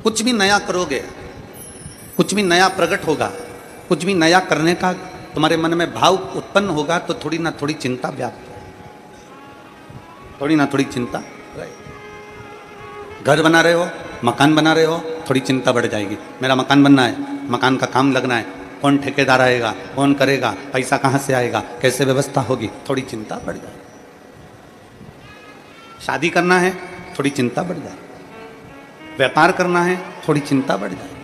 कुछ भी नया करोगे, कुछ भी नया प्रकट होगा, कुछ भी नया करने का तुम्हारे मन में भाव उत्पन्न होगा तो थोड़ी ना थोड़ी चिंता व्याप्त है, थोड़ी ना थोड़ी चिंता। घर बना रहे हो, मकान बना रहे हो, थोड़ी चिंता बढ़ जाएगी। मेरा मकान बनना है, मकान का काम लगना है, कौन ठेकेदार आएगा, कौन करेगा, पैसा कहाँ से आएगा, कैसे व्यवस्था होगी, थोड़ी चिंता बढ़ जाएगी। शादी करना है, थोड़ी चिंता बढ़ जाएगी। व्यापार करना है, थोड़ी चिंता बढ़ जाएगी।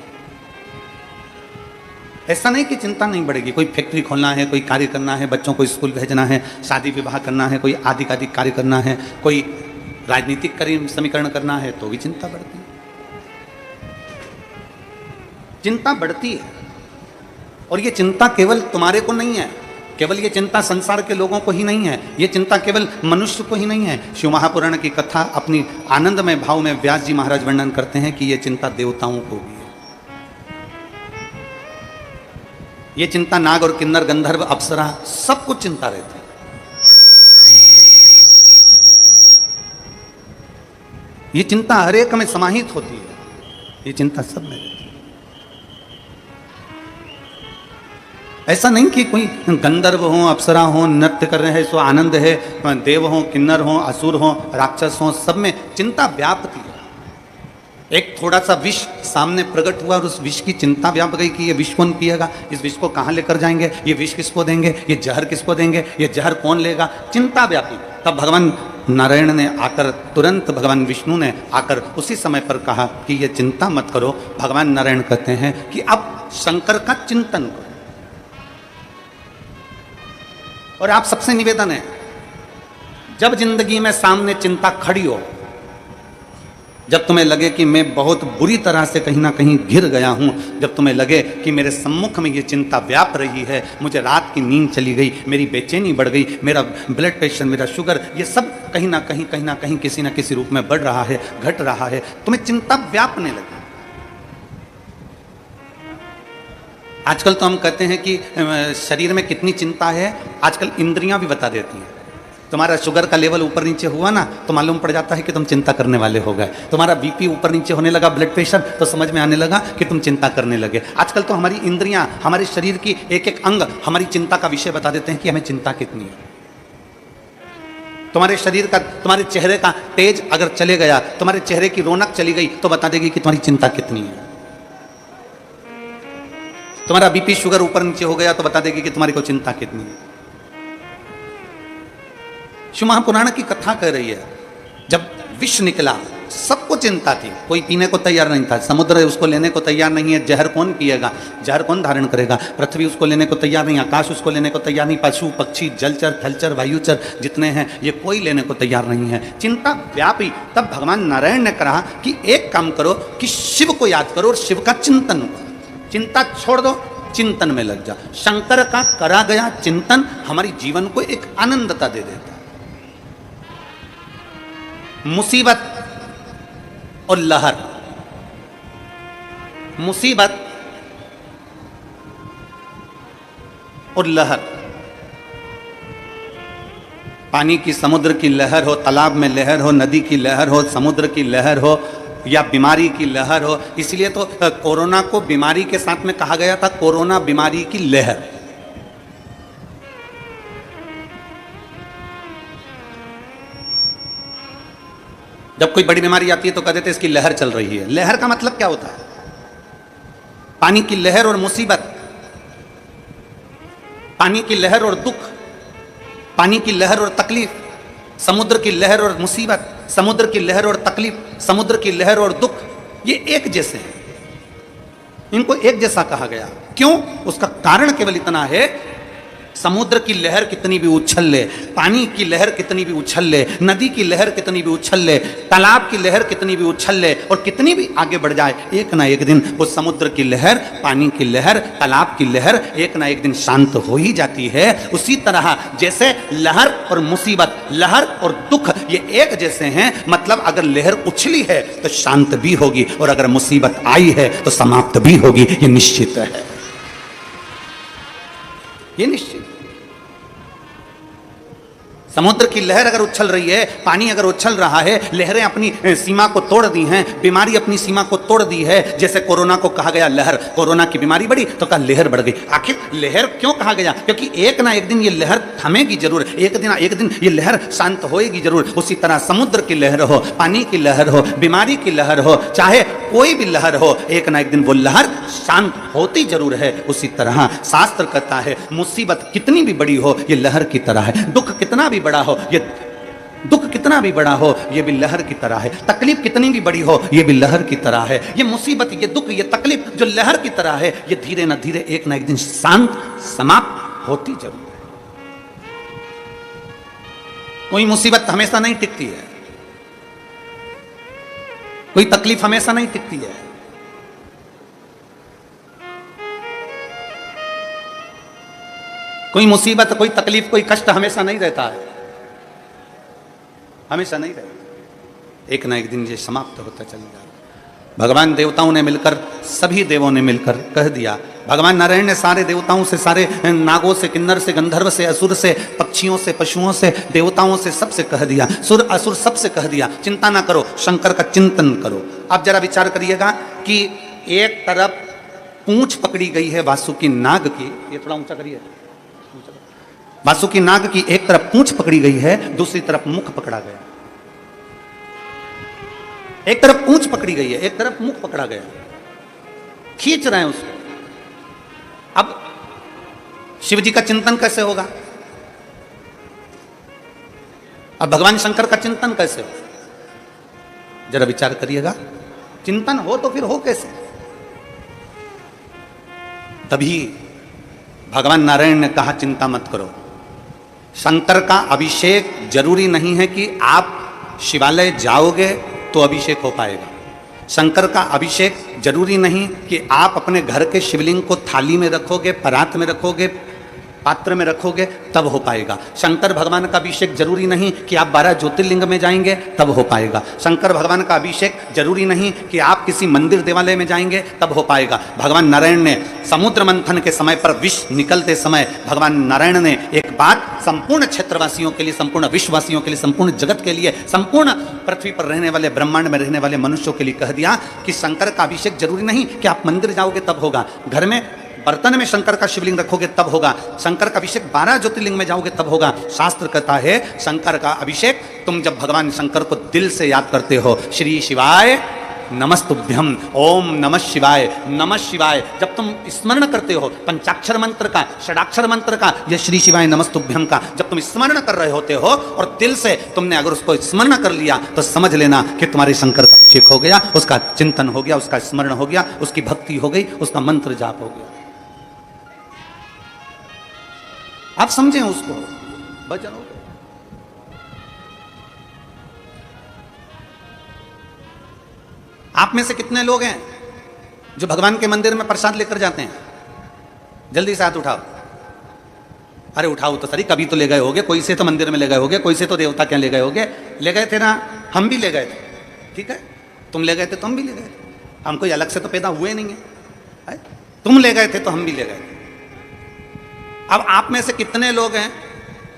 ऐसा नहीं कि चिंता नहीं बढ़ेगी। कोई फैक्ट्री खोलना है, कोई कार्य करना है, बच्चों को स्कूल भेजना है, शादी विवाह करना है, कोई आधिकाधिक कार्य करना है, कोई राजनीतिक समीकरण करना है, तो भी चिंता बढ़ती है। चिंता बढ़ती है। और ये चिंता केवल तुम्हारे को नहीं है, केवल ये चिंता संसार के लोगों को ही नहीं है, ये चिंता केवल मनुष्य को ही नहीं है। शिव महापुराण की कथा अपनी आनंदमय भाव में व्यास जी महाराज वर्णन करते हैं कि ये चिंता देवताओं को भी है। ये चिंता नाग और किन्नर, गंधर्व, अप्सरा सबको चिंता रहती है। ये चिंता हर एक में समाहित होती है, ये चिंता सब में रहती है। ऐसा नहीं कि कोई गंधर्व हो, अप्सरा हो, नृत्य कर रहे हैं सो आनंद है, देव हो, किन्नर हो, असुर हो, राक्षस हो, सब में चिंता व्याप्ति है। एक थोड़ा सा विष सामने प्रकट हुआ और उस विष की चिंता व्याप गई कि ये विष कौन पिएगा, इस विष को कहाँ लेकर जाएंगे, ये विष किसको देंगे, ये जहर किसको देंगे, ये जहर कौन लेगा, चिंता व्यापी। तब भगवान नारायण ने आकर, तुरंत भगवान विष्णु ने आकर उसी समय पर कहा कि ये चिंता मत करो। भगवान नारायण कहते हैं कि अब शंकर का चिंतन करो। और आप सबसे निवेदन है, जब जिंदगी में सामने चिंता खड़ी हो, जब तुम्हें लगे कि मैं बहुत बुरी तरह से कहीं ना कहीं घिर गया हूं, जब तुम्हें लगे कि मेरे सम्मुख में ये चिंता व्याप रही है, मुझे रात की नींद चली गई, मेरी बेचैनी बढ़ गई, मेरा ब्लड प्रेशर, मेरा शुगर, ये सब कहीं ना कहीं किसी ना किसी रूप में बढ़ रहा है, घट रहा है, तुम्हें चिंता व्यापने लगी। आजकल तो हम कहते हैं कि शरीर में कितनी चिंता है, आजकल इंद्रियां भी बता देती हैं। तुम्हारा शुगर का लेवल ऊपर नीचे हुआ ना तो मालूम पड़ जाता है कि तुम चिंता करने वाले हो गए। तुम्हारा बीपी ऊपर नीचे होने लगा, ब्लड प्रेशर, तो समझ में आने लगा कि तुम चिंता करने लगे। आजकल तो हमारी इंद्रियां, हमारे शरीर की एक एक अंग हमारी चिंता का विषय बता देते हैं कि हमें चिंता कितनी है। तुम्हारे शरीर का, तुम्हारे चेहरे का तेज अगर चले गया, तुम्हारे चेहरे की रौनक चली गई तो बता देगी कि तुम्हारी चिंता कितनी है। तुम्हारा बीपी शुगर ऊपर नीचे हो गया तो बता देगी कि तुम्हारी को चिंता कितनी है। शिव महापुराण की कथा कह रही है, जब विष निकला सबको चिंता थी, कोई पीने को तैयार नहीं था, समुद्र उसको लेने को तैयार नहीं है, जहर कौन पिएगा, जहर कौन धारण करेगा, पृथ्वी उसको लेने को तैयार नहीं, आकाश उसको लेने को तैयार नहीं, पशु पक्षी, जलचर, थलचर, वायुचर जितने हैं ये कोई लेने को तैयार नहीं है, चिंता व्यापी। तब भगवान नारायण ने कहा कि एक काम करो कि शिव को याद करो और शिव का चिंतन करो, चिंता छोड़ दो, चिंतन में लग जा। शंकर का करा गया चिंतन हमारी जीवन को एक आनंदता दे देता है। मुसीबत और लहर, मुसीबत और लहर, पानी की, समुद्र की लहर हो, तालाब में लहर हो, नदी की लहर हो, समुद्र की लहर हो या बीमारी की लहर हो। इसलिए तो कोरोना को बीमारी के साथ में कहा गया था, कोरोना बीमारी की लहर। जब कोई बड़ी बीमारी आती है तो कह देते इसकी लहर चल रही है। लहर का मतलब क्या होता है? पानी की लहर और मुसीबत, पानी की लहर और दुख, पानी की लहर और तकलीफ, समुद्र की लहर और मुसीबत, समुद्र की लहर और तकलीफ, समुद्र की लहर और दुख, ये एक जैसे हैं। इनको एक जैसा कहा गया। क्यों? उसका कारण केवल इतना है, समुद्र की लहर कितनी भी उछल ले, पानी की लहर कितनी भी उछल ले, नदी की लहर कितनी भी उछल ले, तालाब की लहर कितनी भी उछल ले और कितनी भी आगे बढ़ जाए, एक ना एक दिन वो समुद्र की लहर, पानी की लहर, तालाब की लहर एक ना एक दिन शांत हो ही जाती है। उसी तरह जैसे लहर और मुसीबत, लहर और दुख ये एक जैसे हैं, मतलब अगर लहर उछली है तो शांत भी होगी और अगर मुसीबत आई है तो समाप्त भी होगी, ये निश्चित है, ये निश्चित। समुद्र की लहर अगर उछल रही है, पानी अगर उछल रहा है, लहरें अपनी सीमा को तोड़ दी हैं, बीमारी अपनी सीमा को तोड़ दी है। जैसे कोरोना को कहा गया लहर, कोरोना की बीमारी बढ़ी तो कहा लहर बढ़ गई। आखिर लहर क्यों कहा गया? क्योंकि एक ना एक दिन ये लहर थमेगी जरूर, एक दिन ये लहर शांत होएगी जरूर। उसी तरह समुद्र की लहर हो, पानी की लहर हो, बीमारी की लहर हो, चाहे कोई भी लहर हो, एक ना एक दिन वो लहर शांत होती जरूर है। उसी तरह शास्त्र कहता है मुसीबत कितनी भी बड़ी हो ये लहर की तरह है, दुख कितना भी बड़ा हो ये दुख कितना भी बड़ा हो ये भी लहर की तरह है, तकलीफ कितनी भी बड़ी हो ये भी लहर की तरह है। ये मुसीबत, ये दुख, ये तकलीफ जो लहर की तरह है, ये धीरे न धीरे एक ना एक दिन शांत समाप्त होती जरूर है। कोई मुसीबत हमेशा नहीं टिकती है, कोई तकलीफ हमेशा नहीं टिकती है। कोई मुसीबत, कोई तकलीफ, कोई कष्ट हमेशा नहीं रहता है, हमेशा नहीं रहता। एक ना एक दिन ये समाप्त होता चल जाएगा। भगवान देवताओं ने मिलकर, सभी देवों ने मिलकर कह दिया, भगवान नारायण ने सारे देवताओं से, सारे नागों से, किन्नर से, गंधर्व से, असुर से, पक्षियों से, पशुओं से, देवताओं से, सबसे कह दिया, सुर असुर सबसे कह दिया, चिंता ना करो, शंकर का चिंतन करो। अब जरा विचार करिएगा कि एक तरफ पूंछ पकड़ी गई है वासुकी नाग की, ये थोड़ा ऊंचा करिए, वासुकी नाग की एक तरफ पूंछ पकड़ी गई है, दूसरी तरफ मुख पकड़ा गया। एक तरफ पूंछ पकड़ी गई है, एक तरफ मुख पकड़ा गया, खींच रहे हैं उसको। अब शिव जी का चिंतन कैसे होगा? अब भगवान शंकर का चिंतन कैसे हो? जरा विचार करिएगा। चिंतन हो तो फिर हो कैसे? तभी भगवान नारायण ने कहा चिंता मत करो, शंकर का अभिषेक जरूरी नहीं है कि आप शिवालय जाओगे तो अभिषेक हो पाएगा। शंकर का अभिषेक जरूरी नहीं कि आप अपने घर के शिवलिंग को थाली में रखोगे, परात में रखोगे, पात्र में रखोगे तब हो पाएगा। शंकर भगवान का अभिषेक जरूरी नहीं कि आप 12 ज्योतिर्लिंग में जाएंगे तब हो पाएगा। शंकर भगवान का अभिषेक जरूरी नहीं कि आप किसी मंदिर देवालय में जाएंगे तब हो पाएगा। भगवान नारायण ने समुद्र मंथन के समय पर विष निकलते समय भगवान नारायण ने एक बात संपूर्ण क्षेत्रवासियों के लिए, संपूर्ण विश्ववासियों के लिए, संपूर्ण जगत के लिए, संपूर्ण पृथ्वी पर रहने वाले, ब्रह्मांड में रहने वाले मनुष्यों के लिए कह दिया कि शंकर का अभिषेक जरूरी नहीं कि आप मंदिर जाओगे तब होगा, घर में बर्तन में शंकर का शिवलिंग रखोगे तब होगा, शंकर का अभिषेक 12 ज्योतिर्लिंग में जाओगे तब होगा। शास्त्र कहता है शंकर का अभिषेक तुम जब भगवान शंकर को दिल से याद करते हो, श्री शिवाय नमस्तुभ्यम, ओम नमः शिवाय, नमः शिवाय, जब तुम स्मरण करते हो पंचाक्षर मंत्र का, षडाक्षर मंत्र का, यह श्री शिवाय नमस्तुभ्यम का जब तुम स्मरण कर रहे होते हो और दिल से तुमने अगर उसको स्मरण कर लिया तो समझ लेना कि तुम्हारे शंकर का अभिषेक हो गया, उसका चिंतन हो गया, उसका स्मरण हो गया, उसकी भक्ति हो गई, उसका मंत्र जाप हो गया। आप समझें उसको, भजन हो गया। आप में से कितने लोग हैं जो भगवान के मंदिर में प्रसाद लेकर जाते हैं? जल्दी से हाथ उठाओ। अरे उठाओ तो सही, कभी तो ले गए होगे, कोई से तो मंदिर में ले गए होगे, कोई से तो देवता क्या ले गए होगे, ले गए थे ना, हम भी ले गए थे, ठीक है, तुम ले गए थे तो हम भी ले गए थे, हम कोई अलग से तो पैदा हुए नहीं है, तुम ले गए थे तो हम भी ले गए थे। अब आप में से कितने लोग हैं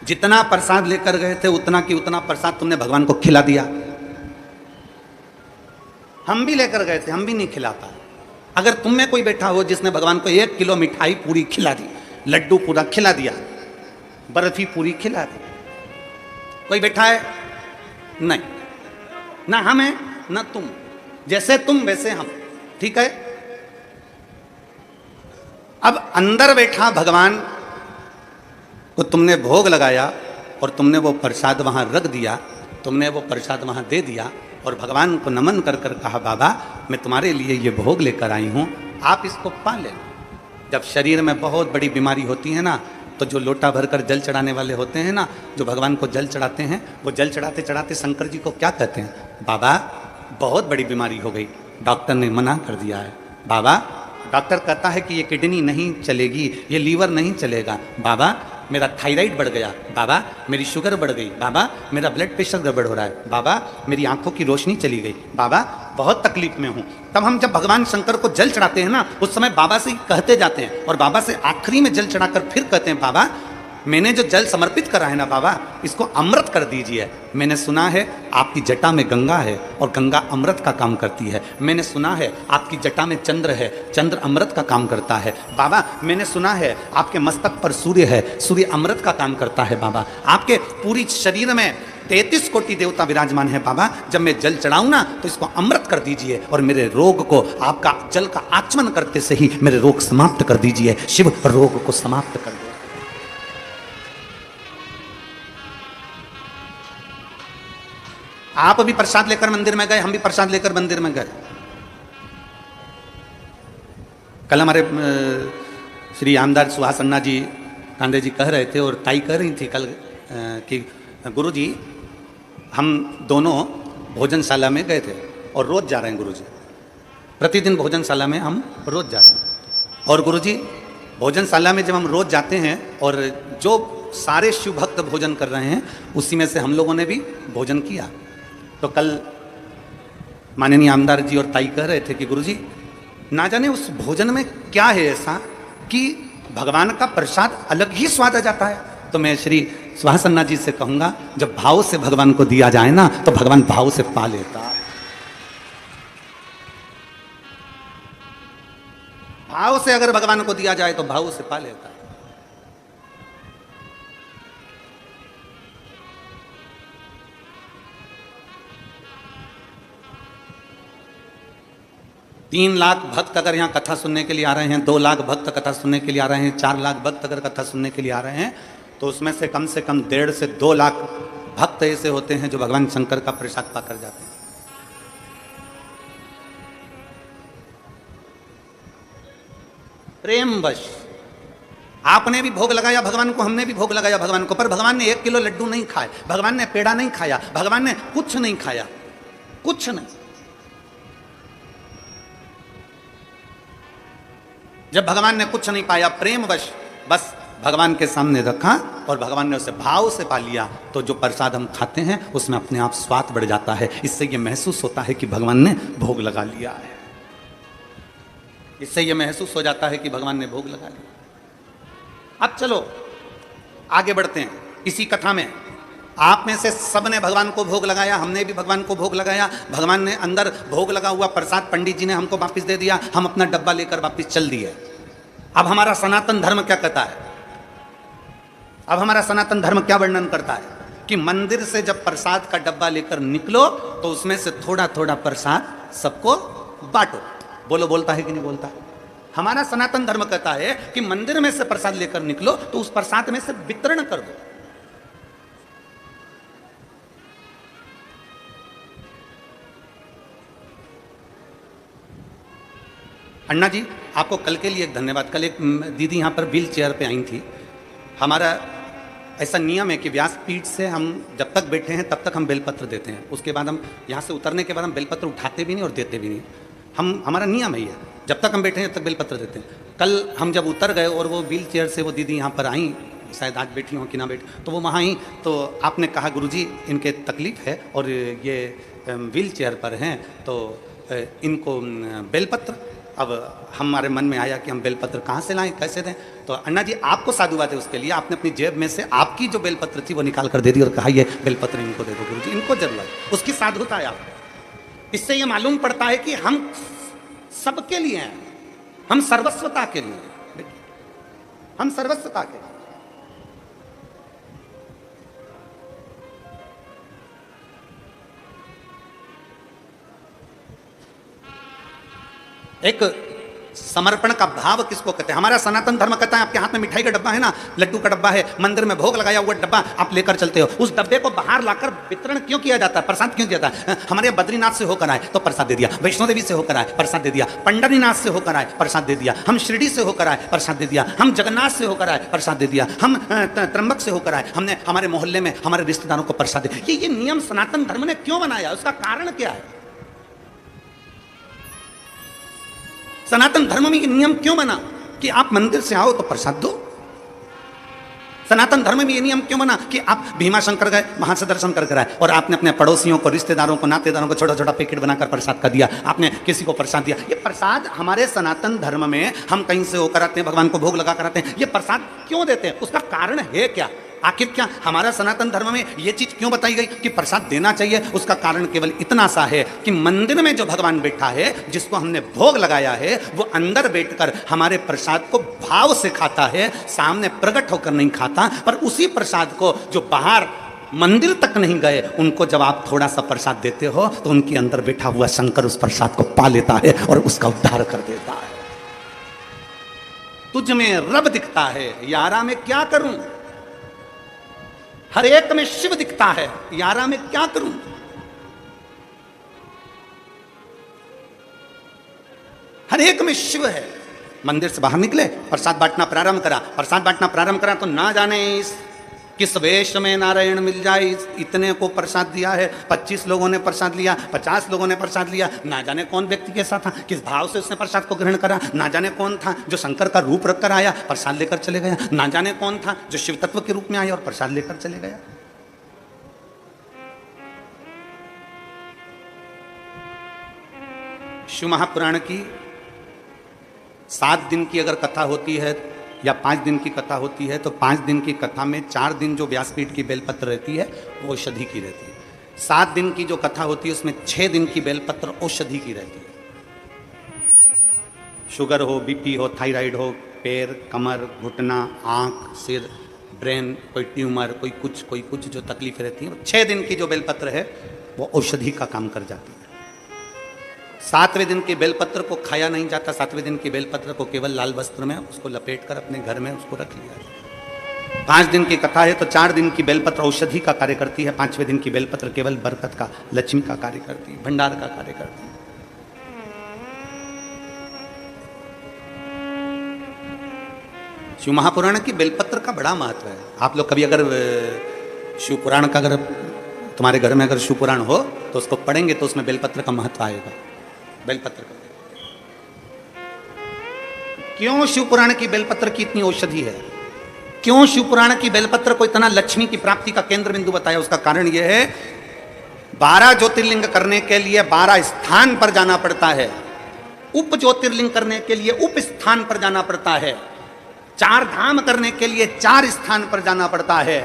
जितना प्रसाद लेकर गए थे उतना की उतना प्रसाद तुमने भगवान को खिला दिया? हम भी लेकर गए थे, हम भी नहीं खिला पाए। अगर तुम में कोई बैठा हो जिसने भगवान को 1 किलो मिठाई पूरी खिला दी, लड्डू पूरा खिला दिया, बर्फी पूरी खिला दी, कोई बैठा है? नहीं, ना हम है ना तुम, जैसे तुम वैसे हम, ठीक है। अब अंदर बैठा भगवान को तुमने भोग लगाया और तुमने वो प्रसाद वहां रख दिया, तुमने वो प्रसाद वहां दे दिया और भगवान को नमन कर कर कहा बाबा मैं तुम्हारे लिए ये भोग लेकर आई हूं, आप इसको पा लेना। जब शरीर में बहुत बड़ी बीमारी होती है ना, तो जो लोटा भरकर जल चढ़ाने वाले होते हैं ना, जो भगवान को जल चढ़ाते हैं, वो जल चढ़ाते चढ़ाते शंकर जी को क्या कहते हैं? बाबा बहुत बड़ी बीमारी हो गई, डॉक्टर ने मना कर दिया है। बाबा डॉक्टर कहता है कि ये किडनी नहीं चलेगी, ये लीवर नहीं चलेगा, बाबा मेरा थायराइड बढ़ गया, बाबा मेरी शुगर बढ़ गई, बाबा मेरा ब्लड प्रेशर गड़बड़ हो रहा है, बाबा मेरी आंखों की रोशनी चली गई, बाबा बहुत तकलीफ में हूँ। तब हम जब भगवान शंकर को जल चढ़ाते हैं ना, उस समय बाबा से कहते जाते हैं और बाबा से आखिरी में जल चढ़ाकर फिर कहते हैं बाबा मैंने जो जल समर्पित करा है ना बाबा, इसको अमृत कर दीजिए। मैंने सुना है आपकी जटा में गंगा है और गंगा अमृत का काम करती है। मैंने सुना है आपकी जटा में चंद्र है, चंद्र अमृत का काम करता है। बाबा मैंने सुना है आपके मस्तक पर सूर्य है, सूर्य अमृत का काम करता है। बाबा आपके पूरी शरीर में 33 कोटि देवता विराजमान है। बाबा जब मैं जल चढ़ाऊं ना तो इसको अमृत कर दीजिए और मेरे रोग को आपका जल का आचमन करते से ही मेरे रोग समाप्त कर दीजिए। शिव रोग को समाप्त कर दो। आप भी प्रसाद लेकर मंदिर में गए, हम भी प्रसाद लेकर मंदिर में गए। कल हमारे श्री आमदार सुहास अन्ना जी कांदे जी कह रहे थे और ताई कह रही थी कल कि गुरु जी हम दोनों भोजनशाला में गए थे और रोज जा रहे हैं गुरु जी, प्रतिदिन भोजनशाला में हम रोज जा रहे हैं। और गुरु जी भोजनशाला में जब हम रोज जाते हैं और जो सारे शिव भक्त भोजन कर रहे हैं उसी में से हम लोगों ने भी भोजन किया। तो कल माननीय आमदार जी और ताई कह रहे थे कि गुरु जी ना जाने उस भोजन में क्या है ऐसा कि भगवान का प्रसाद अलग ही स्वाद आ जाता है। तो मैं श्री सुहास अन्ना जी से कहूंगा जब भाव से भगवान को दिया जाए ना तो भगवान भाव से पा लेता है। भाव से अगर भगवान को दिया जाए तो भाव से पा लेता है। तीन लाख भक्त अगर यहाँ कथा सुनने के लिए आ रहे हैं, 2 लाख भक्त कथा सुनने के लिए आ रहे हैं, 4 लाख भक्त अगर कथा सुनने के लिए आ रहे हैं तो उसमें से कम 1.5 से 2 लाख भक्त ऐसे होते हैं जो भगवान शंकर का प्रसाद पाकर जाते हैं। प्रेमवश आपने भी भोग लगाया भगवान को, हमने भी भोग लगाया भगवान को, पर भगवान ने 1 किलो लड्डू नहीं खाए, भगवान ने पेड़ा नहीं खाया, भगवान ने कुछ नहीं खाया, कुछ नहीं। जब भगवान ने कुछ नहीं पाया, प्रेमवश बस भगवान के सामने रखा और भगवान ने उसे भाव से पा लिया, तो जो प्रसाद हम खाते हैं उसमें अपने आप स्वाद बढ़ जाता है। इससे ये महसूस होता है कि भगवान ने भोग लगा लिया है, इससे ये महसूस हो जाता है कि भगवान ने भोग लगा लिया। अब चलो आगे बढ़ते हैं इसी कथा में। आप में से सबने भगवान को भोग लगाया, हमने भी भगवान को भोग लगाया। भगवान ने अंदर भोग लगा हुआ प्रसाद पंडित जी ने हमको वापस दे दिया, हम अपना डब्बा लेकर वापस चल दिए। अब हमारा सनातन धर्म क्या कहता है? अब हमारा सनातन धर्म क्या वर्णन करता है कि मंदिर से जब प्रसाद का डब्बा लेकर निकलो तो उसमें से थोड़ा थोड़ा प्रसाद सबको बांटो। बोलो बोलता है कि नहीं बोलता? हमारा सनातन धर्म कहता है कि मंदिर में से प्रसाद लेकर निकलो तो उस प्रसाद में से वितरण कर दो। अन्ना जी आपको कल के लिए एक धन्यवाद। कल एक दीदी यहाँ पर व्हील चेयर पे आई थी। हमारा ऐसा नियम है कि व्यासपीठ से हम जब तक बैठे हैं तब तक हम बेलपत्र देते हैं, उसके बाद हम यहाँ से उतरने के बाद हम बेलपत्र उठाते भी नहीं और देते भी नहीं। हमारा नियम है ये, जब तक हम बैठे हैं तब तक बेलपत्र देते हैं। कल हम जब उतर गए और वो व्हील चेयर से वो दीदी यहाँ पर आई, शायद आज बैठी हो कि ना बैठी, तो वो वहाँ आई तो आपने कहा गुरुजी इनके तकलीफ़ है और ये व्हील चेयर पर हैं तो इनको बेलपत्र। अब हमारे मन में आया कि हम बेलपत्र कहाँ से लाएं, कैसे दें? तो अन्ना जी आपको साधुवाद है उसके लिए, आपने अपनी जेब में से आपकी जो बेलपत्र थी वो निकाल कर दे दी और कहा ये बेलपत्र इनको दे दो गुरुजी, इनको जरूरत है। उसकी साधुता है आपको। इससे ये मालूम पड़ता है कि हम सबके लिए हैं, हम सर्वस्वता के लिए, हम सर्वस्वता के लिए। एक समर्पण का भाव किसको कहते हैं? हमारा सनातन धर्म कहता है आपके हाथ में मिठाई का डब्बा है ना, लड्डू का डब्बा है, मंदिर में भोग लगाया हुआ डब्बा आप लेकर चलते हो, उस डब्बे को बाहर लाकर वितरण क्यों किया जाता है? प्रसाद क्यों दिया जाता है? हमारे बद्रीनाथ से होकर आए तो प्रसाद दे दिया, वैष्णो देवी से होकर आए प्रसाद दे दिया, पंडरीनाथ से होकर आए प्रसाद दे दिया, हम शिरडी से होकर आए प्रसाद दे दिया, हम जगन्नाथ से होकर आए प्रसाद दे दिया, हम त्र्यंबक से होकर आए, हमने हमारे मोहल्ले में हमारे रिश्तेदारों को प्रसाद दे। ये नियम सनातन धर्म ने क्यों बनाया? उसका कारण क्या है? सनातन धर्म में ये नियम क्यों बना कि आप मंदिर से आओ तो प्रसाद दो? सनातन धर्म में ये नियम क्यों बना कि आप भीमा शंकर गए, वहां से दर्शन करके आए और आपने अपने पड़ोसियों को, रिश्तेदारों को, नातेदारों को छोटा छोटा पैकेट बनाकर प्रसाद का दिया, आपने किसी को प्रसाद दिया। ये प्रसाद हमारे सनातन धर्म में हम कहीं से होकर आते हैं, भगवान को भोग लगा कर आते हैं, ये प्रसाद क्यों देते हैं? उसका कारण है क्या? आखिर क्या हमारा सनातन धर्म में ये चीज क्यों बताई गई कि प्रसाद देना चाहिए? उसका कारण केवल इतना सा है कि मंदिर में जो भगवान बैठा है, जिसको हमने भोग लगाया है, वो अंदर बैठकर हमारे प्रसाद को भाव से खाता है, सामने प्रकट होकर नहीं खाता। पर उसी प्रसाद को जो बाहर मंदिर तक नहीं गए, उनको जब आप थोड़ा सा प्रसाद देते हो तो उनके अंदर बैठा हुआ शंकर उस प्रसाद को पा लेता है और उसका उद्धार कर देता है। तुझ में रब दिखता है, यारा में क्या करूं? हर एक में शिव दिखता है, यारा में क्या करूं? हर एक में शिव है। मंदिर से बाहर निकले, प्रसाद बांटना प्रारंभ करा, प्रसाद बांटना प्रारंभ करा तो ना जाने किस वेश में नारायण मिल जाए, इतने को प्रसाद दिया है। 25 लोगों ने प्रसाद लिया, 50 लोगों ने प्रसाद लिया, ना जाने कौन व्यक्ति कैसा था, किस भाव से उसने प्रसाद को ग्रहण करा, ना जाने कौन था जो शंकर का रूप रखकर आया प्रसाद लेकर चले गया, ना जाने कौन था जो शिव तत्व के रूप में आया और प्रसाद लेकर चले गया। शिव महापुराण की 7 दिन की अगर कथा होती है या 5 दिन की कथा होती है, तो 5 दिन की कथा में 4 दिन जो व्यासपीठ की बेलपत्र रहती है वो औषधि की रहती है। 7 दिन की जो कथा होती है उसमें 6 दिन की बेलपत्र औषधि की रहती है। शुगर हो, बीपी हो, थायराइड हो, पैर, कमर, घुटना, आँख, सिर, ब्रेन, कोई ट्यूमर, कोई कुछ जो तकलीफ रहती है, 6 दिन की जो बेलपत्र है वो औषधि का काम कर जाती है। 7वें दिन के बेलपत्र को खाया नहीं जाता, 7वें दिन के बेलपत्र को केवल लाल वस्त्र में उसको लपेटकर अपने घर में उसको रख लिया। 5 दिन की कथा है तो 4 दिन की बेलपत्र औषधि का कार्य करती है, 5वें दिन की बेलपत्र केवल बरकत का, लक्ष्मी का कार्य करती है, भंडार का कार्य करती है। शिव महापुराण की बेलपत्र का बड़ा महत्व है। आप लोग कभी अगर शिव पुराण का, अगर तुम्हारे घर में अगर शिव पुराण हो तो उसको पढ़ेंगे तो उसमें बेलपत्र का महत्व आएगा। बेलपत्र का क्यों शिव पुराण की बेलपत्र की इतनी औषधि है, क्यों शिव पुराण की बेलपत्र को इतना लक्ष्मी की प्राप्ति का केंद्र बिंदु बताया? उसका कारण यह है 12 ज्योतिर्लिंग करने के लिए 12 स्थान पर जाना पड़ता है, उप ज्योतिर्लिंग करने के लिए उप स्थान पर जाना पड़ता है, 4 धाम करने के लिए 4 स्थान पर जाना पड़ता है,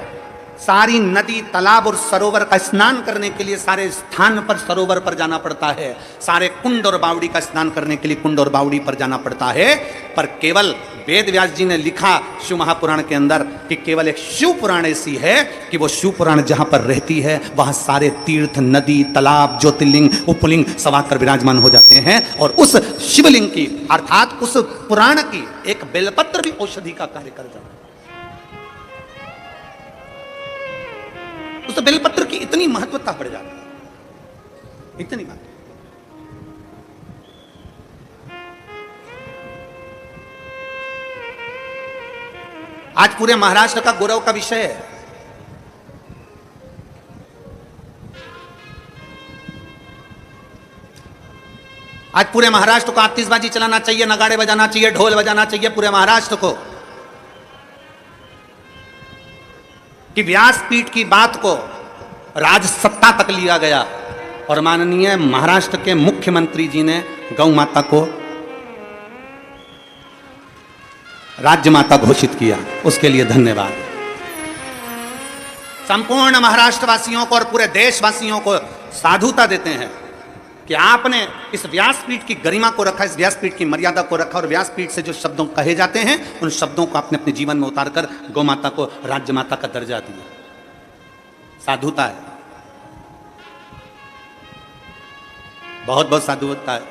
सारी नदी, तालाब और सरोवर का स्नान करने के लिए सारे स्थान पर सरोवर पर जाना पड़ता है, सारे कुंड और बावड़ी का स्नान करने के लिए कुंड और बावड़ी पर जाना पड़ता है। पर केवल वेद व्यास जी ने लिखा शिव महापुराण के अंदर कि केवल एक शिव पुराण ऐसी है कि वो शिव पुराण जहां पर रहती है वहां सारे तीर्थ, नदी, तालाब, ज्योतिर्लिंग, उपलिंग समाकर विराजमान हो जाते हैं। और उस शिवलिंग की अर्थात उस पुराण की एक बेलपत्र भी औषधि का कार्य कर जाता है। उस बेलपत्र की इतनी महत्वता बढ़ जाती है, इतनी बात। आज पूरे महाराष्ट्र का गौरव का विषय है। आज पूरे महाराष्ट्र को आतिशबाजी चलाना चाहिए, नगाड़े बजाना चाहिए, ढोल बजाना चाहिए पूरे महाराष्ट्र को कि व्यासपीठ की बात को राजसत्ता तक लिया गया और माननीय महाराष्ट्र के मुख्यमंत्री जी ने गौ माता को राज्य माता घोषित किया। उसके लिए धन्यवाद। संपूर्ण महाराष्ट्रवासियों को और पूरे देशवासियों को साधुता देते हैं कि आपने इस व्यासपीठ की गरिमा को रखा, इस व्यासपीठ की मर्यादा को रखा और व्यासपीठ से जो शब्दों कहे जाते हैं उन शब्दों को आपने अपने जीवन में उतारकर गौ माता को राज्य माता का दर्जा दिया। साधुता है, बहुत बहुत साधुता है।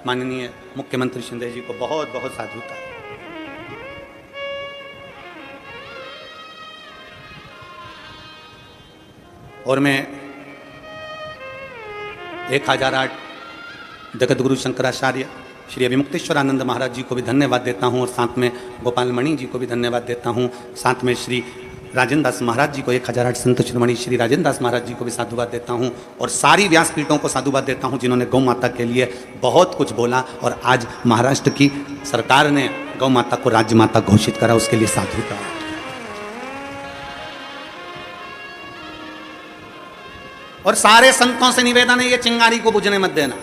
माननीय मुख्यमंत्री शिंदे जी को बहुत बहुत साधुता है। और मैं 1008 जगत गुरु शंकराचार्य श्री अभिमुक्तेश्वरानंद महाराज जी को भी धन्यवाद देता हूँ और साथ में गोपाल मणि जी को भी धन्यवाद देता हूँ। साथ में श्री राजेंद्र दास महाराज जी को 1008 संत शिरोमणि श्री राजेंद्र दास महाराज जी को भी साधुवाद देता हूँ और सारी व्यासपीठों को साधुवाद देता हूँ जिन्होंने गौ माता के लिए बहुत कुछ बोला और आज महाराष्ट्र की सरकार ने गौ माता को राज्य माता घोषित करा, उसके लिए साधुता। और सारे संतों से निवेदन है, ये चिंगारी को बुझने मत देना।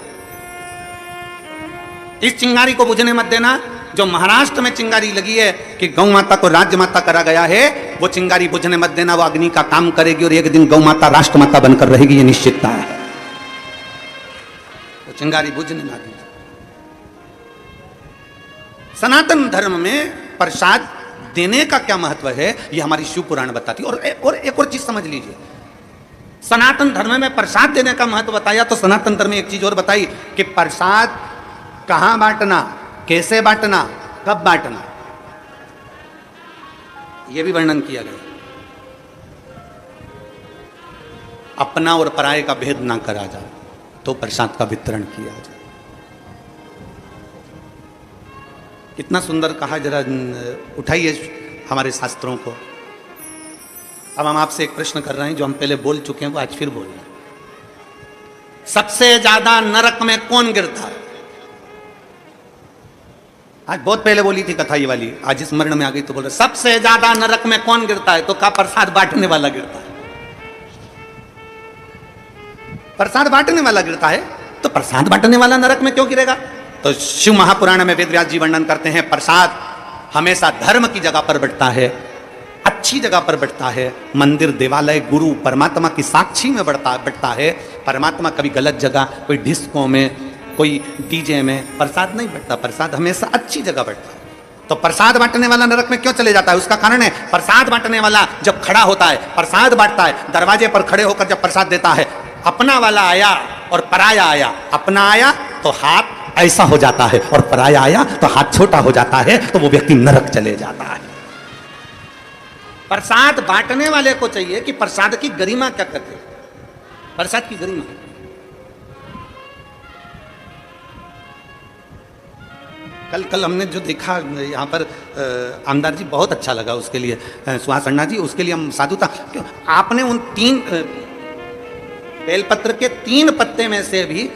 इस चिंगारी को बुझने मत देना। जो महाराष्ट्र में चिंगारी लगी है कि गौ माता को राज्य माता करा गया है, वो चिंगारी बुझने मत देना। वो अग्नि का काम करेगी और एक दिन गौ माता राष्ट्र माता बनकर रहेगी, ये निश्चितता है। वो चिंगारी बुझने ना दी। सनातन धर्म में प्रसाद देने का क्या महत्व है, ये हमारी शिव पुराण बताती। और एक और चीज समझ लीजिए, सनातन धर्म में प्रसाद देने का महत्व बताया तो सनातन धर्म में एक चीज और बताई कि प्रसाद कहां बांटना, कैसे बांटना, कब बांटना, यह भी वर्णन किया गया। अपना और पराये का भेद ना करा जाए तो प्रसाद का वितरण किया जाए। कितना सुंदर कहा, जरा उठाइए हमारे शास्त्रों को। अब हम आपसे एक प्रश्न कर रहे हैं जो हम पहले बोल चुके हैं, वो आज फिर बोल रहे हैं। सबसे ज्यादा नरक में कौन गिरता है? आज बहुत पहले बोली थी कथा ये वाली, आज स्मरण में आ गई तो बोल रहे सबसे ज्यादा नरक में कौन गिरता है? तो कहा प्रसाद बांटने वाला गिरता है। प्रसाद बांटने वाला गिरता है, तो प्रसाद बांटने वाला नरक में क्यों गिरेगा? तो शिव महापुराण में वेदव्यास जी वर्णन करते हैं, प्रसाद हमेशा धर्म की जगह पर बढ़ता है, अच्छी जगह पर बढ़ता है। मंदिर, देवालय, गुरु, परमात्मा की साक्षी में बढ़ता है। परमात्मा कभी गलत जगह, कोई डिस्को में, कोई डीजे में प्रसाद नहीं बढ़ता। प्रसाद हमेशा अच्छी जगह बढ़ता है। तो प्रसाद बांटने वाला नरक में क्यों चले जाता है? उसका कारण है, प्रसाद बांटने वाला जब खड़ा होता है, प्रसाद बांटता है, दरवाजे पर खड़े होकर जब प्रसाद देता है, अपना वाला आया और पराया आया। अपना आया तो हाथ ऐसा हो जाता है और पराया आया तो हाथ छोटा हो जाता है, तो वो व्यक्ति नरक चले जाता है। प्रसाद बांटने वाले को चाहिए कि प्रसाद की गरिमा क्या करते हैं? प्रसाद की गरिमा, कल हमने जो देखा यहाँ पर आमदार जी, बहुत अच्छा लगा उसके लिए, सुहास अन्ना जी, उसके लिए हम साधुता। आपने उन 3 बेलपत्र के 3 पत्ते में से भी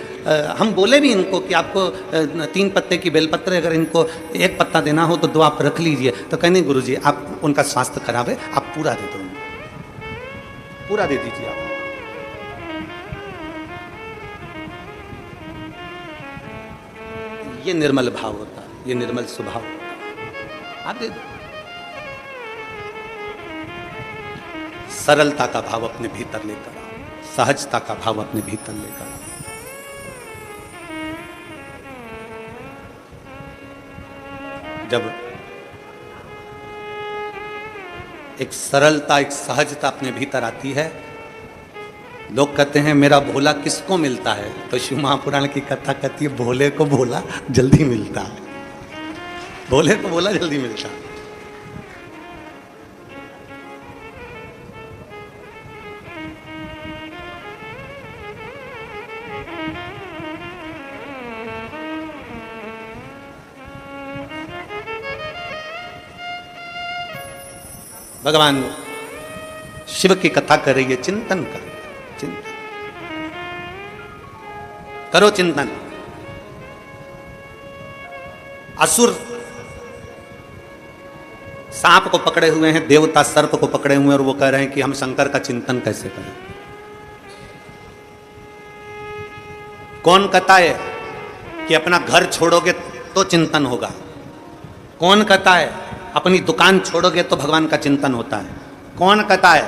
हम बोले भी इनको कि आपको 3 पत्ते की बेलपत्र, अगर इनको 1 पत्ता देना हो तो 2 आप रख लीजिए। तो कहने गुरु जी आप उनका स्वास्थ्य खराब है, आप पूरा दे दो, पूरा दे दीजिए आप। ये निर्मल भाव होता है, ये निर्मल स्वभाव होता है, आप दे दो। सरलता का भाव अपने भीतर लेकर आओ, सहजता का भाव अपने भीतर लेकर आओ। जब एक सरलता, एक सहजता अपने भीतर आती है, लोग कहते हैं मेरा भोला किसको मिलता है? तो शिव महापुराण की कथा कहती है भोले को भोला जल्दी मिलता है, भोले को भोला जल्दी मिलता है। भगवान शिव की कथा कर रही है, चिंतन करो, चिंतन करो, चिंतन। असुर सांप को पकड़े हुए हैं, देवता सर्प को पकड़े हुए हैं, और वो कह रहे हैं कि हम शंकर का चिंतन कैसे करें। कौन कहता है कि अपना घर छोड़ोगे तो चिंतन होगा? कौन कहता है अपनी दुकान छोड़ोगे तो भगवान का चिंतन होता है? कौन कहता है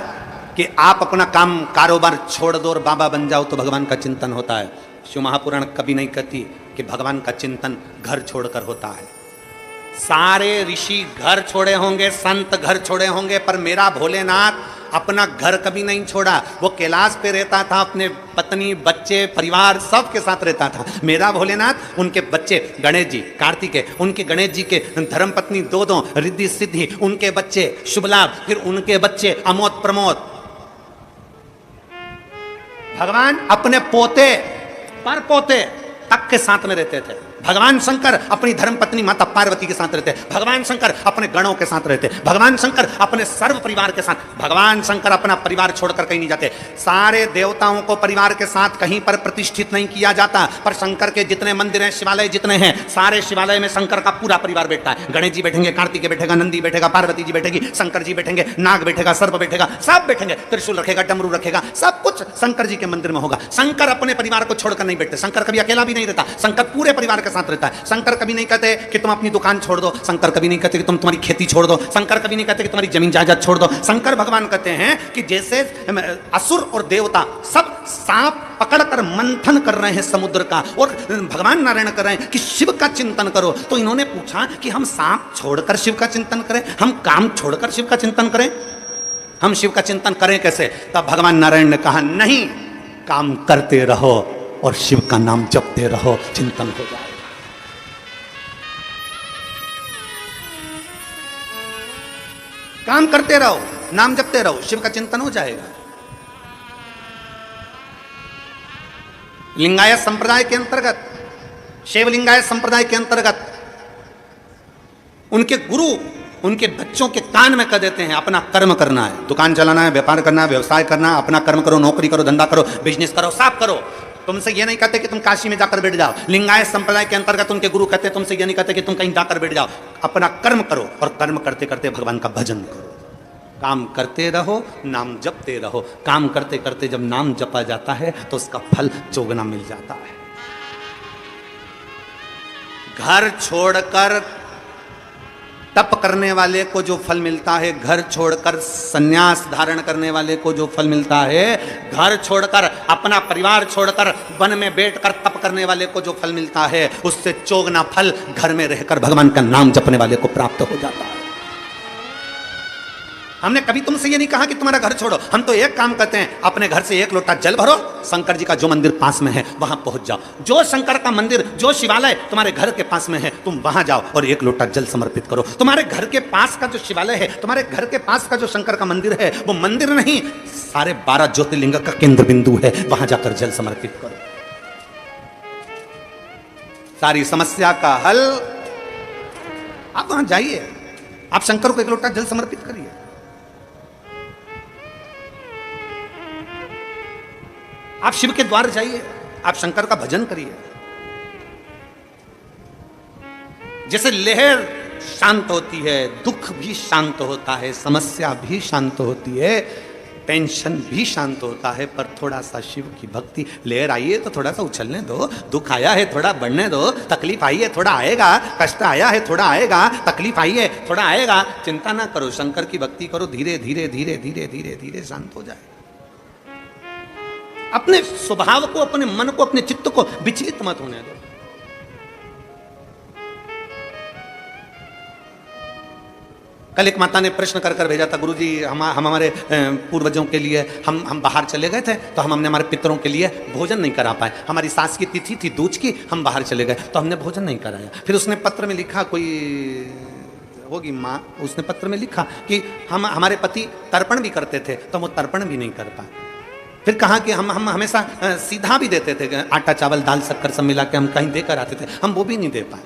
कि आप अपना काम कारोबार छोड़ दो और बाबा बन जाओ तो भगवान का चिंतन होता है? शिव महापुराण कभी नहीं कहती कि भगवान का चिंतन घर छोड़कर होता है। सारे ऋषि घर छोड़े होंगे, संत घर छोड़े होंगे, पर मेरा भोलेनाथ अपना घर कभी नहीं छोड़ा। वो कैलाश पे रहता था, अपने पत्नी, बच्चे, परिवार सब के साथ रहता था। मेरा भोलेनाथ, उनके बच्चे गणेश जी, कार्तिकेय, उनके गणेश जी के धर्मपत्नी दो रिद्धि सिद्धि, उनके बच्चे शुभ लाभ, फिर उनके बच्चे अमोद प्रमोद। भगवान अपने पोते पर पोते तक के साथ में रहते थे। भगवान शंकर अपनी धर्मपत्नी माता पार्वती के साथ रहते, भगवान शंकर अपने गणों के साथ रहते, भगवान शंकर अपने सर्व परिवार के साथ, भगवान शंकर अपना परिवार छोड़कर कहीं नहीं जाते। सारे देवताओं को परिवार के साथ कहीं पर प्रतिष्ठित नहीं किया जाता, पर शंकर के जितने मंदिर हैं, शिवालय जितने हैं, सारे शिवालय में शंकर का पूरा परिवार बैठता है। गणेश जी बैठेंगे, कार्तिकेय बैठेगा, नंदी बैठेगा, पार्वती जी बैठेगी, शंकर जी बैठेंगे, नाग बैठेगा, सर्प बैठेगा, सब बैठेंगे, त्रिशूल रखेगा, डमरू रखेगा, सब कुछ शंकर जी के मंदिर में होगा। शंकर अपने परिवार को छोड़कर नहीं बैठते, शंकर कभी अकेला भी नहीं रहता, शंकर पूरे परिवार के साथ रहता है। शंकर कभी नहीं कहते कि तुम अपनी दुकान छोड़ दो, शंकर कभी नहीं कहते कि तुम तुम्हारी खेती छोड़ दो, शंकर कभी नहीं कहते कि तुम्हारी जमीन जायदाद छोड़ दो। शंकर भगवान कहते हैं कि जैसे असुर और देवता सब सांप पकड़कर मंथन कर रहे हैं समुद्र का, और भगवान नारायण कर रहे हैं कि शिव का चिंतन करो, तो इन्होंने पूछा कि हम सांप छोड़कर शिव का चिंतन करें, हम काम छोड़कर शिव का चिंतन करें, हम शिव का चिंतन करें कैसे? तब भगवान नारायण ने कहा नहीं, काम करते रहो और शिव का नाम जपते रहो, चिंतन हो जाएगा। काम करते रहो, नाम जपते रहो, शिव का चिंतन हो जाएगा। लिंगायत संप्रदाय के अंतर्गत, शैव लिंगायत संप्रदाय के अंतर्गत उनके गुरु उनके बच्चों के कान में कह देते हैं अपना कर्म करना है, दुकान चलाना है, व्यापार करना है, व्यवसाय करना है, अपना कर्म करो, नौकरी करो, धंधा करो, बिजनेस करो, सब करो। तुमसे ये नहीं कहते कि तुम काशी में जाकर बैठ जाओ। लिंगायत संप्रदाय के अंतर्गत उनके गुरु कहते तुमसे ये नहीं कहते कि तुम कहीं जाकर बैठ जाओ, अपना कर्म करो और कर्म करते करते भगवान का भजन करो। काम करते रहो, नाम जपते रहो। काम करते करते जब नाम जपा जाता है तो उसका फल चौगुना मिल जाता है। घर छोड़कर तप करने वाले को जो फल मिलता है, घर छोड़कर सन्यास धारण करने वाले को जो फल मिलता है, घर छोड़कर अपना परिवार छोड़कर वन में बैठकर तप करने वाले को जो फल मिलता है, उससे चौगुना फल घर में रहकर भगवान का नाम जपने वाले को प्राप्त हो जाता है। हमने कभी तुमसे ये नहीं कहा कि तुम्हारा घर छोड़ो, हम तो एक काम करते हैं, अपने घर से एक लोटा जल भरो, शंकर जी का जो मंदिर पास में है वहां पहुंच जाओ। जो शंकर का मंदिर, जो शिवालय तुम्हारे घर के पास में है, तुम वहां जाओ और एक लोटा जल समर्पित करो। तुम्हारे घर के पास का जो शिवालय है, तुम्हारे घर के पास का जो शंकर का मंदिर है, वो मंदिर नहीं, सारे 12 ज्योतिर्लिंग का केंद्र बिंदु है, वहां जाकर जल समर्पित करो। सारी समस्या का हल। आप वहां जाइए, आप शंकर को एक लोटा जल समर्पित करिए। आप शिव के द्वार जाइए, आप शंकर का भजन करिए। जैसे लहर शांत होती है, दुख भी शांत होता है, समस्या भी शांत होती है, टेंशन भी शांत होता है, पर थोड़ा सा शिव की भक्ति। लहर आई है तो थोड़ा सा उछलने दो, दुख आया है थोड़ा बढ़ने दो, तकलीफ आई है थोड़ा आएगा, कष्ट आया है थोड़ा आएगा, तकलीफ आई है थोड़ा आएगा। चिंता ना करो, शंकर की भक्ति करो, धीरे धीरे धीरे धीरे धीरे धीरे शांत हो जाए। अपने स्वभाव को, अपने मन को, अपने चित्त को विचलित मत होने दो। कल एक माता ने प्रश्न कर कर भेजा था, गुरुजी हम हमारे पूर्वजों के लिए हम बाहर चले गए थे, तो हमने हमारे पितरों के लिए भोजन नहीं करा पाए। हमारी सास की तिथि थी दूज की, हम बाहर चले गए तो हमने भोजन नहीं कराया। फिर उसने पत्र में लिखा, कोई होगी माँ, उसने पत्र में लिखा कि हमारे पति तर्पण भी करते थे तो वो तर्पण भी नहीं कर पाए। फिर कहा कि हम हमेशा सीधा भी देते थे, आटा चावल दाल शक्कर सब मिला के हम कहीं देकर आते थे, हम वो भी नहीं दे पाए।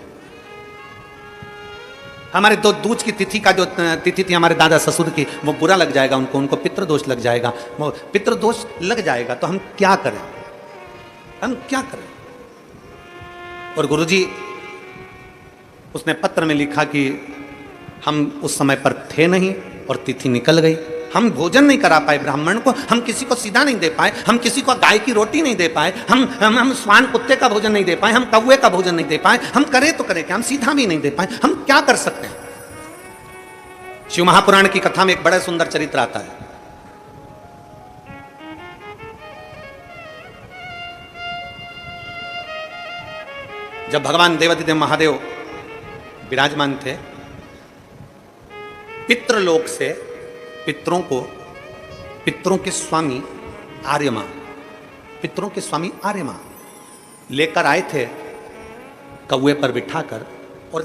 हमारे दूज की तिथि का जो तिथि थी हमारे दादा ससुर की, वो बुरा लग जाएगा उनको, उनको पितृदोष लग जाएगा। वो पितृदोष लग जाएगा तो हम क्या करें, हम क्या करें? और गुरुजी उसने पत्र में लिखा कि हम उस समय पर थे नहीं और तिथि निकल गई, हम भोजन नहीं करा पाए ब्राह्मण को, हम किसी को सीधा नहीं दे पाए, हम किसी को गाय की रोटी नहीं दे पाए, हम स्वान कुत्ते का भोजन नहीं दे पाए, हम कौवे का भोजन नहीं दे पाए, हम करें तो करें क्या, हम सीधा भी नहीं दे पाए, हम क्या कर सकते हैं? शिव महापुराण की कथा में एक बड़ा सुंदर चरित्र आता है। जब भगवान देवाधिदेव महादेव विराजमान थे, पितृलोक से पितरों के स्वामी आर्यमा, पितरों के स्वामी आर्यमा लेकर आए थे कौवे पर बिठाकर, और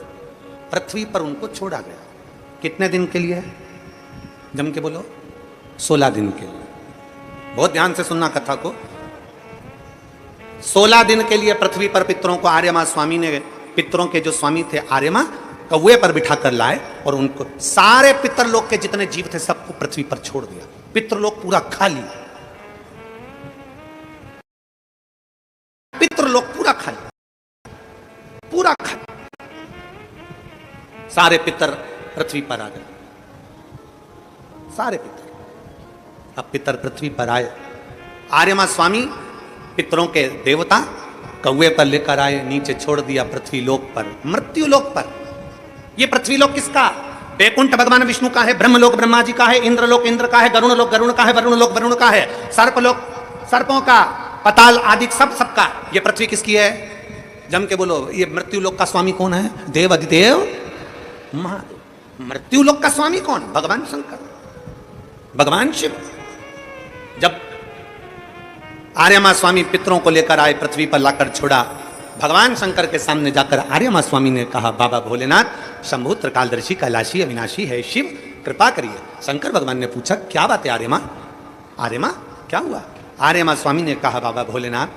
पृथ्वी पर उनको छोड़ा गया। कितने दिन के लिए? जम के बोलो, 16 दिन के लिए। बहुत ध्यान से सुनना कथा को। 16 दिन के लिए पृथ्वी पर पितरों को आर्यमा स्वामी ने पितरों के जो स्वामी थे आर्यमा, कौवे पर बिठा कर लाए और उनको सारे पितरलोक के जितने जीव थे सबको पृथ्वी पर छोड़ दिया। पितरलोक पूरा खाली, पितरलोक पूरा खाली, पूरा खाली। सारे पितर पृथ्वी पर आ गए, सारे पितर। अब पितर पृथ्वी पर आए, आर्यमा स्वामी पितरों के देवता कौवे पर लेकर आए, नीचे छोड़ दिया पृथ्वी लोक पर, मृत्यु लोक पर। ये पृथ्वी लोक किसका? वैकुंठ भगवान विष्णु का है, ब्रह्मलोक ब्रह्मा जी का है, इंद्रलोक इंद्र का है, गरुण लोक गरुण का है, वरुण लोक वरुण का है, सर्पलोक सर्पों का, पताल आदि सब सबका। ये पृथ्वी किसकी है? जम के बोलो, ये मृत्यु लोक का स्वामी कौन है? देव अधिदेव महादेव। मृत्यु लोक का स्वामी कौन? भगवान शंकर, भगवान शिव। जब आर्यमा स्वामी पितरों को लेकर आए, पृथ्वी पर लाकर छोड़ा, भगवान शंकर के सामने जाकर आर्यमा स्वामी ने कहा, बाबा भोलेनाथ, शंभु त्रिकालदर्शी कैलाशी अविनाशी है शिव, कृपा करिए। शंकर भगवान ने पूछा, क्या बात है आर्यमा? आर्यमा क्या हुआ? आर्यमा स्वामी ने कहा, बाबा भोलेनाथ,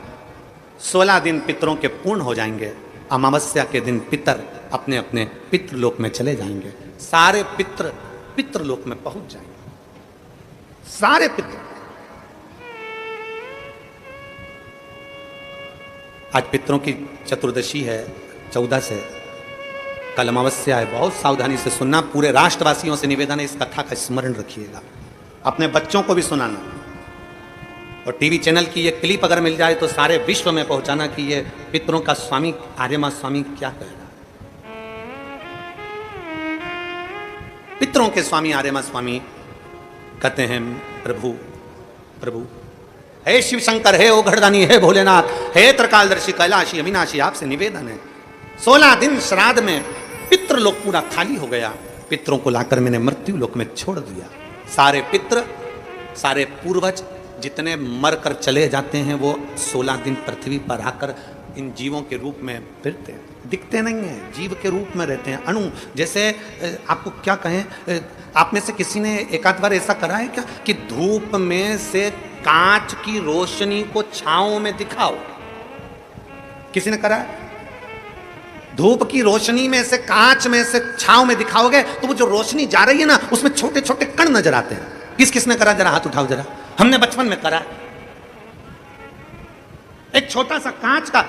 16 दिन पितरों के पूर्ण हो जाएंगे, अमावस्या के दिन पितर अपने अपने पितृलोक में चले जाएंगे, सारे पितर पितृलोक में पहुंच जाएंगे, सारे पितर। आज पितरों की चतुर्दशी है, 14 से, कल अमावस्या है। बहुत सावधानी से सुनना, पूरे राष्ट्रवासियों से निवेदन है, इस कथा का स्मरण रखिएगा, अपने बच्चों को भी सुनाना, और टीवी चैनल की ये क्लिप अगर मिल जाए तो सारे विश्व में पहुंचाना कि ये पितरों का स्वामी आर्यमा स्वामी क्या कह रहा। पितरों के स्वामी आर्यमा स्वामी कहते हैं, प्रभु प्रभु, हे शिव शंकर, हे ओघड़दानी, हे भोलेनाथ, हे त्रिकालदर्शी कैलाशी अविनाशी, आपसे निवेदन है, 16 दिन श्राद्ध में पितृलोक पूरा खाली हो गया, पितरों को लाकर मैंने मृत्यु लोक में छोड़ दिया। सारे पितृ, सारे पूर्वज जितने मर कर चले जाते हैं, वो 16 दिन पृथ्वी पर आकर इन जीवों के रूप में फिरते हैं, दिखते नहीं हैं, जीव के रूप में रहते हैं, अणु जैसे। आपको क्या कहें, आप में से किसी ने एक आध बार ऐसा करा है क्या कि धूप में से कांच की रोशनी को छांव में दिखाओ? किसी ने करा है? धूप की रोशनी में से, कांच में से छांव में दिखाओगे तो वो जो रोशनी जा रही है ना, उसमें छोटे छोटे कण नजर आते हैं। किस किसने करा? जरा हाथ उठाओ जरा। हमने बचपन में करा। एक छोटा सा कांच का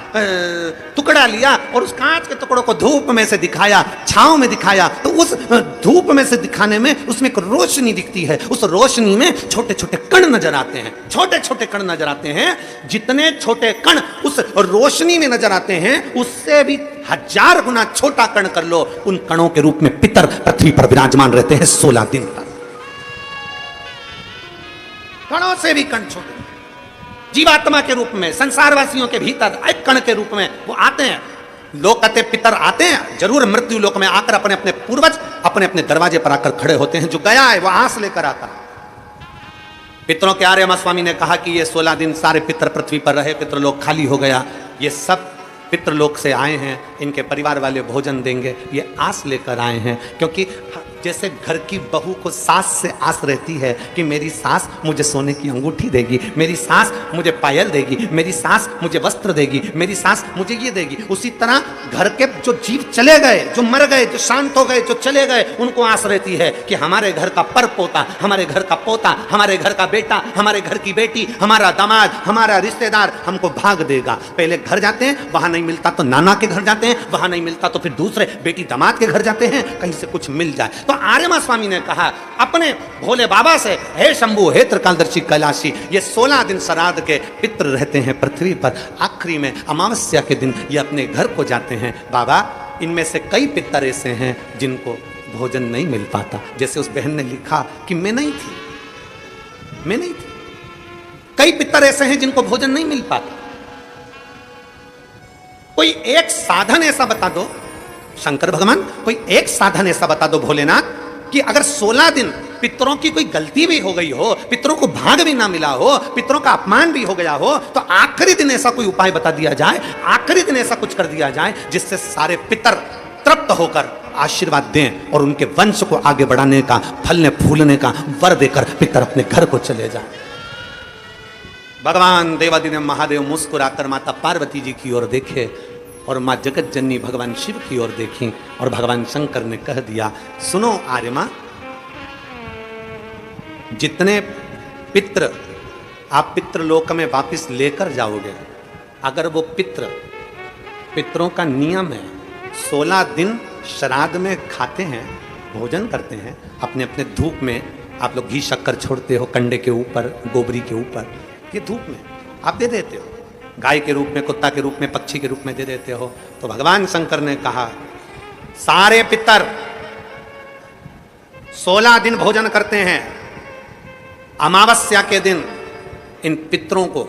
टुकड़ा लिया और उस कांच के टुकड़ों को धूप में से दिखाया, छांव में दिखाया, तो उस धूप में से दिखाने में उसमें एक रोशनी दिखती है, उस रोशनी में छोटे छोटे कण नजर आते हैं, छोटे छोटे कण नजर आते हैं। जितने छोटे कण उस रोशनी में नजर आते हैं, उससे भी 1000 गुना छोटा कण कर लो, उन कणों के रूप में पितर पृथ्वी पर विराजमान रहते हैं 16 दिन तक। कणों से भी कण छोटे, जीवात्मा के रूप में, संसारवासियों के भीतर एक कण के रूप में वो आते हैं। लोग कहते पितर आते हैं जरूर, मृत्यु लोक में आकर अपने अपने पूर्वज अपने अपने दरवाजे पर आकर खड़े होते हैं। जो गया है वो आस लेकर आता है। पितरों के आर्यमा स्वामी ने कहा कि ये 16 दिन सारे पितर पृथ्वी पर रहे, पितृलोक खाली हो गया, ये सब पितृलोक से आए हैं, इनके परिवार वाले भोजन देंगे, ये आस लेकर आए हैं। क्योंकि जैसे घर की बहू को सास से आस रहती है कि मेरी सास मुझे सोने की अंगूठी देगी, मेरी सास मुझे पायल देगी, मेरी सास मुझे वस्त्र देगी, मेरी सास मुझे ये देगी, उसी तरह घर के जो जीव चले गए, जो मर गए, जो शांत हो गए, जो चले गए, उनको आस रहती है कि हमारे घर का पर पोता, हमारे घर का पोता, हमारे घर का बेटा, हमारे घर की बेटी, हमारा दामाद, हमारा रिश्तेदार हमको भाग देगा। पहले घर जाते हैं, वहां नहीं मिलता तो नाना के घर जाते हैं, वहां नहीं मिलता तो फिर दूसरे बेटी दामाद के घर जाते हैं, कहीं से कुछ मिल जाए। तो आर्यमा स्वामी ने कहा अपने भोले बाबा से, हे शंभु, हे त्रिकालदर्शी कैलाशी, ये 16 दिन श्राद्ध के पितृ रहते हैं पृथ्वी पर, आखिरी में अमावस्या के दिन ये अपने घर को जाते हैं। बाबा, इनमें से कई पितर ऐसे हैं जिनको भोजन नहीं मिल पाता। जैसे उस बहन ने लिखा कि मैं नहीं थी, मैं नहीं थी। कई पितर ऐसे हैं जिनको भोजन नहीं मिल पाता। कोई एक साधन ऐसा बता दो शंकर भगवान, कोई एक साधन ऐसा बता दो भोलेनाथ कि अगर 16 दिन पितरों की कोई गलती भी हो गई हो, पितरों को भाग भी ना मिला हो, पितरों का अपमान भी हो गया हो, तो आखिरी दिन ऐसा कोई उपाय बता दिया जाए, आखिरी दिन ऐसा कुछ कर दिया जाए जिससे सारे पितर तृप्त होकर आशीर्वाद दें और उनके वंश को आगे बढ़ाने का, फलने फूलने का वर देकर पितर अपने घर को चले जाए। भगवान देवादिदेव महादेव मुस्कुराकर माता पार्वती जी की ओर देखे और माँ जगत जननी भगवान शिव की ओर देखी और भगवान शंकर ने कह दिया, सुनो आर्यमा, जितने पितृ आप पितृलोक में वापस लेकर जाओगे, अगर वो पितरों का नियम है 16 दिन श्राद्ध में खाते हैं, भोजन करते हैं, अपने अपने धूप में आप लोग घी शक्कर छोड़ते हो, कंडे के ऊपर, गोबरी के ऊपर, ये धूप में आप दे देते हो, गाय के रूप में, कुत्ता के रूप में, पक्षी के रूप में दे देते हो। तो भगवान शंकर ने कहा, सारे पितर 16 दिन भोजन करते हैं, अमावस्या के दिन इन पितरों को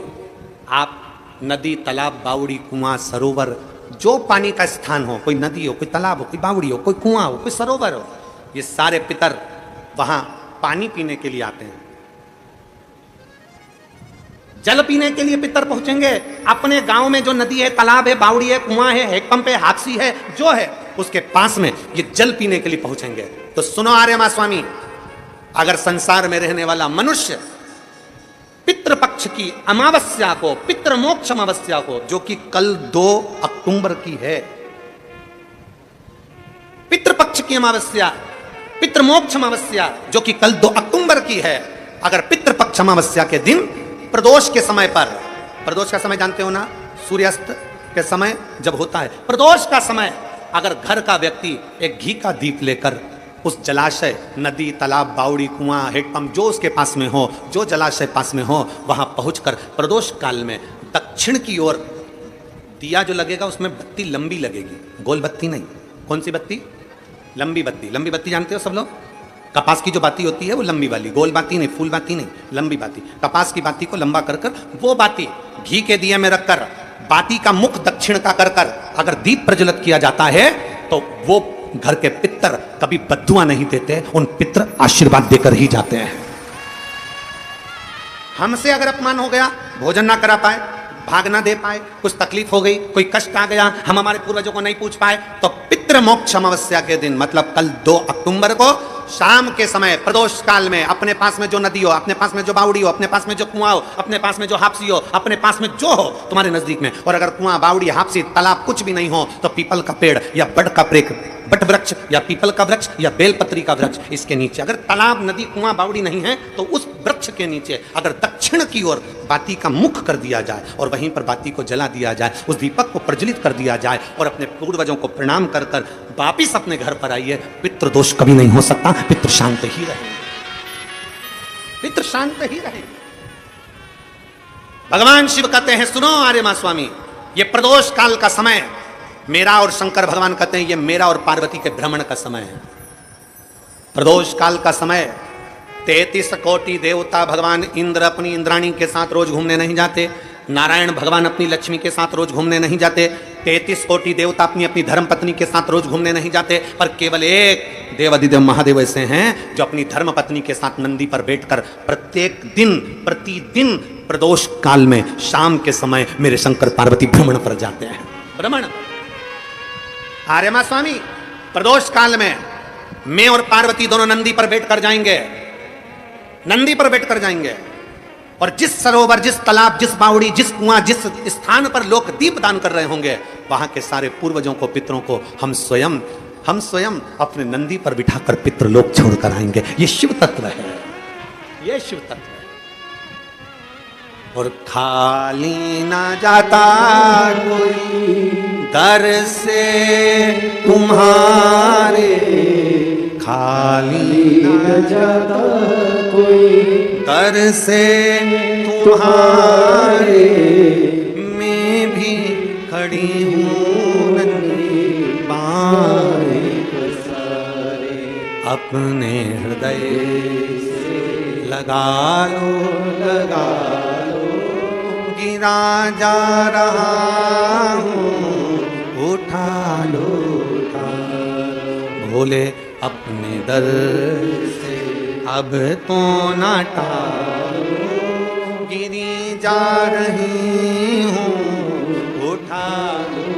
आप नदी, तालाब, बावड़ी, कुआं, सरोवर, जो पानी का स्थान हो, कोई नदी हो, कोई तालाब हो, कोई बावड़ी हो, कोई कुआं हो, कोई सरोवर हो, ये सारे पितर वहां पानी पीने के लिए आते हैं। जल पीने के लिए पितर पहुंचेंगे। अपने गांव में जो नदी है, तालाब है, बावड़ी है, कुआं है, हैंडपंप है, हाक्सी है, जो है उसके पास में ये जल पीने के लिए पहुंचेंगे। तो सुनो आर्यमा स्वामी, अगर संसार में रहने वाला मनुष्य पितृपक्ष की अमावस्या को, पितृमोक्ष अमावस्या को, जो कि कल 2 अक्टूबर की है, पितृपक्ष की अमावस्या, पितृमोक्ष अमावस्या जो कि कल 2 अक्टूबर की है, अगर पितृपक्ष अमावस्या के दिन प्रदोष के समय पर, प्रदोष का समय जानते हो ना, सूर्यास्त के समय जब होता है, प्रदोष का समय, अगर घर का व्यक्ति एक घी का दीप लेकर उस जलाशय, नदी, तालाब, बावड़ी, कुआं, हैंडपंप, जो उसके पास में हो, जो जलाशय पास में हो, वहां पहुंचकर प्रदोष काल में दक्षिण की ओर दिया जो लगेगा, उसमें बत्ती लंबी लगेगी, गोल बत्ती नहीं। कौन सी बत्ती? लंबी बत्ती। लंबी बत्ती जानते हो सब लोग? कपास की जो बाती होती है वो लंबी वाली, गोल बाती नहीं, फूल बाती नहीं, लंबी बाती। कपास की बाती को लंबा कर कर वो बाती घी के दिए में रखकर, बाती का मुख दक्षिण का कर कर अगर दीप प्रज्वलित किया जाता है, तो वो घर के पितर कभी बद्दुआ नहीं देते, उन पितर आशीर्वाद देकर ही जाते हैं। हमसे अगर अपमान हो गया, भोजन ना करा पाए, भाग ना दे पाए, कुछ तकलीफ हो गई, कोई कष्ट आ गया, हम हमारे पूर्वजों को नहीं पूछ पाए, तो पितृमोक्ष अमावस्या के दिन, मतलब कल 2 अक्टूबर को शाम के समय प्रदोष काल में, अपने पास में जो नदी हो, अपने पास में जो बावड़ी हो, अपने पास में जो कुआं हो, अपने पास में जो हापसी हो, अपने पास में जो हो तुम्हारे नजदीक में, और अगर कुआं, बावड़ी, हापसी, तालाब कुछ भी नहीं हो, तो पीपल का पेड़ या बट वृक्ष या पीपल का वृक्ष या बेलपत्री का वृक्ष, इसके नीचे, अगर तालाब, नदी, कुआं, बावड़ी नहीं है, तो उस वृक्ष के नीचे अगर दक्षिण की ओर बाती का मुख कर दिया जाए और वहीं पर बाती को जला दिया जाए, उस दीपक को प्रज्वलित कर दिया जाए और अपने पूर्वजों को प्रणाम कर कर वापिस अपने घर पर आइए, पितृदोष कभी नहीं हो सकता, पितृ शांत ही रहेंगे, पितृ शांत ही रहेंगे। भगवान शिव कहते हैं, सुनो आर्यमा स्वामी, ये प्रदोष काल का समय मेरा, और शंकर भगवान कहते हैं ये मेरा और पार्वती के भ्रमण का समय है। प्रदोष काल का समय 33 कोटि देवता, भगवान इंद्र अपनी इंद्राणी के साथ रोज घूमने नहीं जाते, नारायण भगवान अपनी लक्ष्मी के साथ रोज घूमने नहीं जाते, 33 कोटि देवता अपनी अपनी धर्म पत्नी के साथ रोज घूमने नहीं जाते, पर केवल एक देवाधिदेव महादेव ऐसे हैं जो अपनी धर्म पत्नी के साथ नंदी पर बैठकर प्रत्येक दिन, प्रतिदिन प्रदोष काल में शाम के समय मेरे शंकर पार्वती भ्रमण पर जाते हैं। भ्रमण। आर्यमा स्वामी, प्रदोष काल में मैं और पार्वती दोनों नंदी पर बैठकर जाएंगे, नंदी पर बैठकर जाएंगे, और जिस सरोवर, जिस तालाब, जिस बावड़ी, जिस कुआं, जिस स्थान पर लोग दीप दान कर रहे होंगे, वहां के सारे पूर्वजों को, पितरों को हम स्वयं अपने नंदी पर बिठाकर पितृलोक छोड़कर आएंगे। ये शिव तत्व है, ये शिव तत्व है। और खाली ना जाता कोई दर से तुम्हारे, खाली ना जाता कोई दर से तुम्हारे, मैं भी खड़ी हूँ नंदी बाएं पसारे, अपने हृदय से लगा लो, गिरा जा रहा हूँ, उठा लो, भोले अपने दर से अब तो ना टालो, गिरी जा रही हूँ, उठा लो।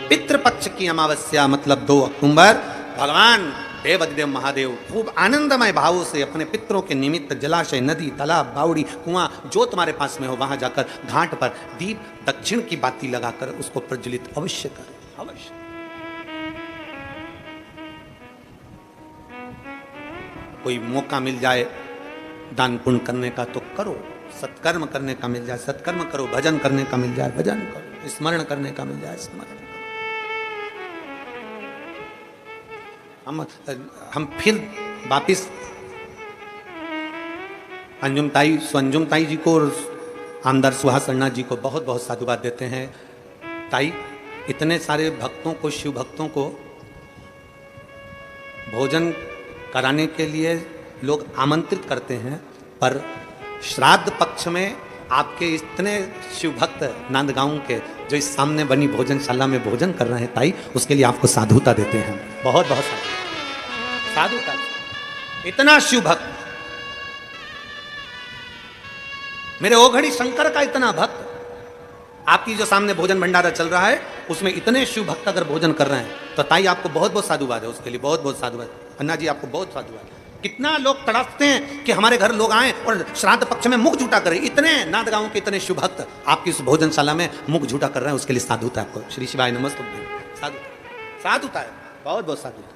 पितृपक्ष की अमावस्या मतलब 2 अक्टूबर, भगवान देवाधिदेव महादेव खूब आनंदमय भावों से अपने पितरों के निमित्त जलाशय, नदी, तालाब, बावड़ी, कुआं जो तुम्हारे पास में हो वहां जाकर घाट पर दीप दक्षिण की बाती लगाकर उसको प्रज्वलित अवश्य करो, अवश्य। कोई मौका मिल जाए दान पुण्य करने का तो करो, सत्कर्म करने का मिल जाए सत्कर्म करो, भजन करने का मिल जाए भजन करो, स्मरण करने का मिल जाए स्मरण करो। हम फिर वापिस अंजुम ताई, स्वंजुम ताई जी को और आमदार सुहासन्ना जी को बहुत बहुत साधुवाद देते हैं। ताई, इतने सारे भक्तों को, शिव भक्तों को भोजन कराने के लिए लोग आमंत्रित करते हैं, पर श्राद्ध पक्ष में आपके इतने शिव भक्त नांदगांव के जो इस सामने बनी भोजनशाला में भोजन कर रहे हैं ताई, उसके लिए आपको साधुता देते हैं, बहुत बहुत साधुता। इतना शिव भक्त, मेरे ओघड़ी शंकर का इतना भक्त, आपकी जो सामने भोजन भंडारा चल रहा है उसमें इतने शिव भक्त अगर भोजन कर रहे हैं तो ताई आपको बहुत बहुत साधुवाद है, उसके लिए बहुत बहुत साधुवाद। अन्ना जी आपको बहुत साधुवाद। कितना लोग तड़पते हैं कि हमारे घर लोग आए और श्राद्ध पक्ष में मुख झूठा करें, इतने नांदगांव के इतने शिव भक्त आपकी इस भोजनशाला में मुख झूठा कर रहे हैं, उसके लिए साधुता है आपको। श्री शिवाय नमस्ते, साधुता, साधुता है, बहुत बहुत साधुता।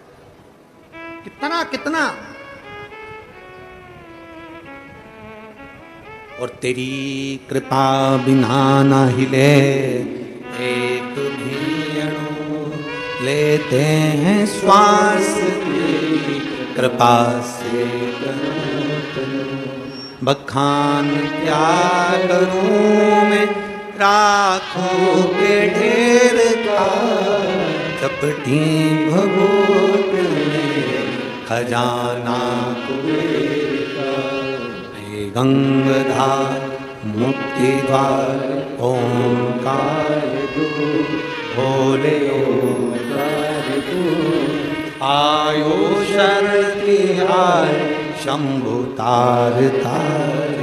कितना कितना। और तेरी कृपा बिना ना हिले एक भी अणु, लेते हैं श्वास तेरी कृपा से, बखान क्या करूं मैं राखों के ढेर का, चपटी भभूत खजाना कुबेर का, हे गंगाधार मुक्ति द्वार ओंकार दूर, भोले ओंकार दूर, आयो शरण तिहार शंभु तार तार,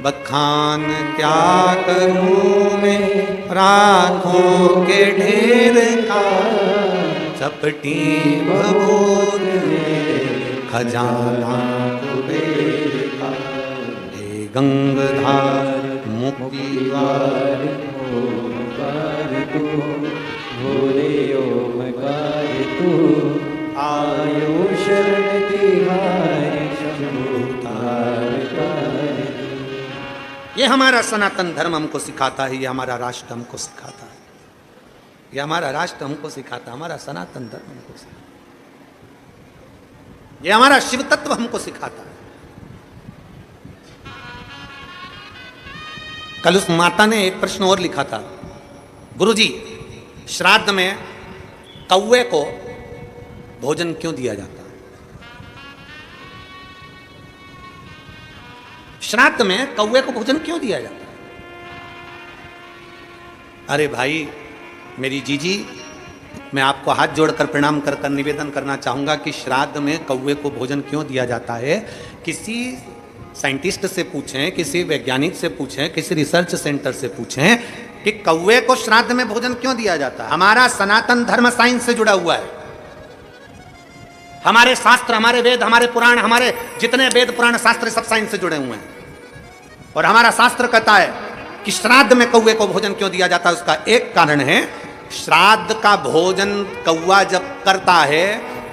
बखान क्या करूं मैं राखों के ढेर का, चपटी भभूत खजाना कुबेर का, हे गंगाधार मुक्ति द्वार ओंकार तू, भोले ओंकार तू, आयो शरण तिहार शंभु तार तार। ये हमारा सनातन धर्म हमको सिखाता है, ये हमारा राष्ट्र हमको सिखाता है, ये हमारा राष्ट्र हमको सिखाता है, हमारा सनातन धर्म हमको सिखाता है, ये हमारा शिव तत्व हमको सिखाता है। कल उस माता ने एक प्रश्न और लिखा था, गुरुजी श्राद्ध में कौवे को भोजन क्यों दिया जाता है? श्राद्ध में कौवे को भोजन क्यों दिया जाता है? अरे भाई मेरी जीजी, मैं आपको हाथ जोड़कर प्रणाम कर निवेदन करना चाहूंगा कि श्राद्ध में कौवे को भोजन क्यों दिया जाता है, किसी साइंटिस्ट से पूछें, किसी वैज्ञानिक से पूछें, किसी रिसर्च सेंटर से पूछें कि कौवे को श्राद्ध में भोजन क्यों दिया जाता है। हमारा सनातन धर्म साइंस से जुड़ा हुआ है, हमारे शास्त्र, हमारे वेद, हमारे पुराण, हमारे जितने वेद पुराण शास्त्र सब साइंस से जुड़े हुए हैं। और हमारा शास्त्र कहता है कि श्राद्ध में कौवे को भोजन क्यों दिया जाता है, उसका एक कारण है, श्राद्ध का भोजन कौवा जब करता है,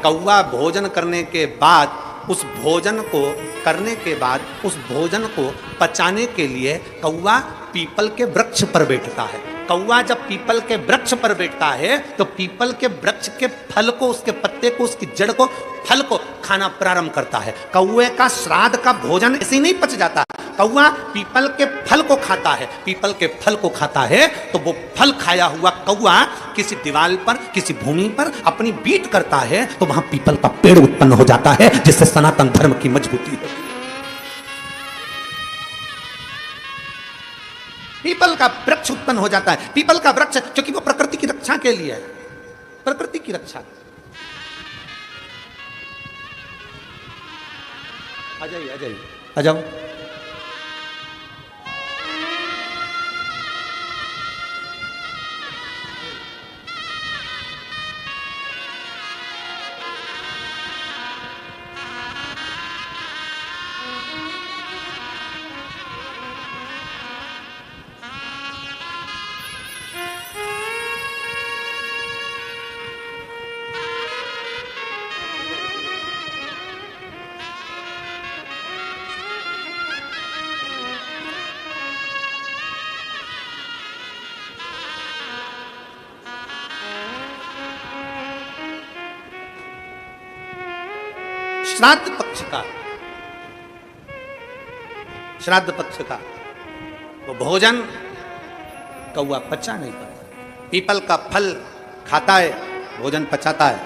कौवा भोजन करने के बाद उस भोजन को करने के बाद उस भोजन को पचाने के लिए कौवा पीपल के वृक्ष पर बैठता है। कौवा जब पीपल के वृक्ष पर बैठता है तो पीपल के वृक्ष के फल को, उसके पत्ते को, उसकी जड़ को, फल को खाना प्रारंभ करता है। कौवे का श्राद्ध का भोजन ऐसे ही नहीं पच जाता, कौवा पीपल के फल को खाता है। पीपल के फल को खाता है तो वो फल खाया हुआ कौवा किसी दीवार पर, किसी भूमि पर अपनी बीट करता है तो वहां पीपल का पेड़ उत्पन्न हो जाता है, जिससे सनातन धर्म की मजबूती होती है। पीपल का वृक्ष उत्पन्न हो जाता है। पीपल का वृक्ष क्योंकि वो प्रकृति की रक्षा के लिए है, प्रकृति की रक्षा। आ जाइए, आ जाइए, आ जाओ। श्राद्ध पक्ष का वो भोजन कौआ पचा नहीं पाता। पीपल का फल खाता है, भोजन पचाता है।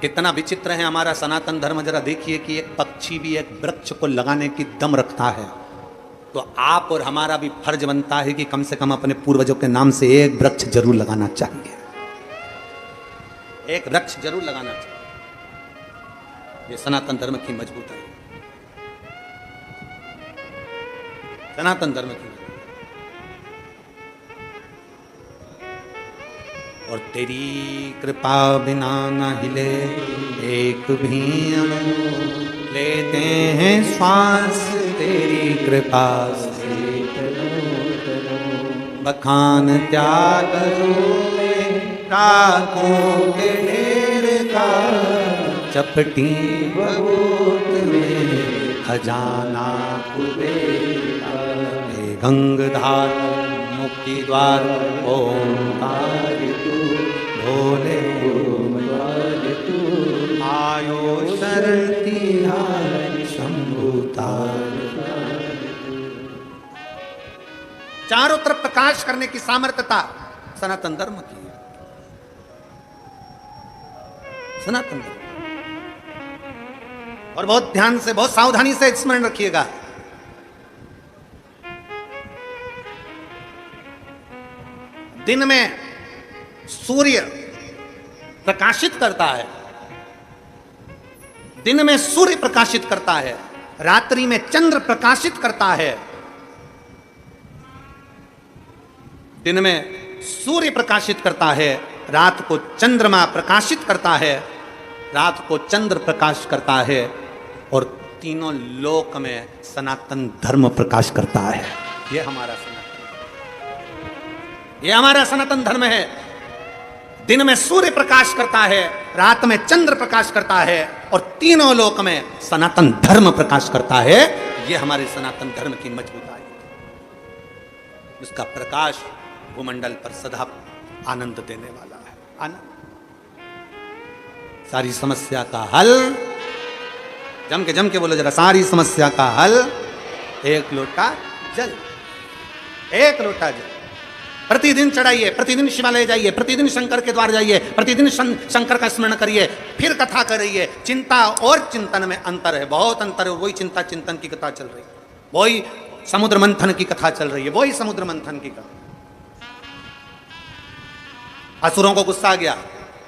कितना विचित्र है हमारा सनातन धर्म। जरा देखिए कि एक पक्षी भी एक वृक्ष को लगाने की दम रखता है, तो आप और हमारा भी फर्ज बनता है कि कम से कम अपने पूर्वजों के नाम से एक वृक्ष जरूर लगाना चाहिए। एक वृक्ष जरूर लगाना चाहिए। ये सनातन धर्म की मजबूती है, सनातन धर्म की। और तेरी कृपा बिना न हिले एक भी अणु, लेते हैं श्वास तेरी कृपा से। बखान त्याग राखों के ढेर का, चपटी बबूत में खजाना कुबेर। गंगधार मुक्ति द्वार ओंकार तू, भोले तू आयो शरती शंभुतार। चारों तरफ प्रकाश करने की सामर्थ्यता सनातन धर्म की है। सनातन धर्म। और बहुत ध्यान से, बहुत सावधानी से स्मरण रखिएगा। दिन में सूर्य प्रकाशित करता है, दिन में सूर्य प्रकाशित करता है, रात्रि में चंद्र प्रकाशित करता है। दिन में सूर्य प्रकाशित करता है, रात को चंद्रमा प्रकाशित करता है, रात को चंद्र प्रकाश करता है, और तीनों लोक में सनातन धर्म प्रकाश करता है। यह हमारा ये हमारा सनातन धर्म है। दिन में सूर्य प्रकाश करता है, रात में चंद्र प्रकाश करता है, और तीनों लोक में सनातन धर्म प्रकाश करता है। यह हमारे सनातन धर्म की मजबूताई है। उसका प्रकाश भूमंडल पर सदा आनंद देने वाला है। आनंद। सारी समस्या का हल, जम के बोलो जरा, सारी समस्या का हल एक लोटा जल। एक लोटा जल प्रतिदिन चढ़ाइए, प्रतिदिन शिवालय जाइए, प्रतिदिन शंकर के द्वार जाइए, प्रतिदिन शंकर का स्मरण करिए, फिर कथा करिए। चिंता और चिंतन में अंतर है, बहुत अंतर है। वही चिंता चिंतन की कथा चल रही है, वही समुद्र मंथन की कथा चल रही है, वही समुद्र मंथन की कथा। असुरों को गुस्सा आ गया।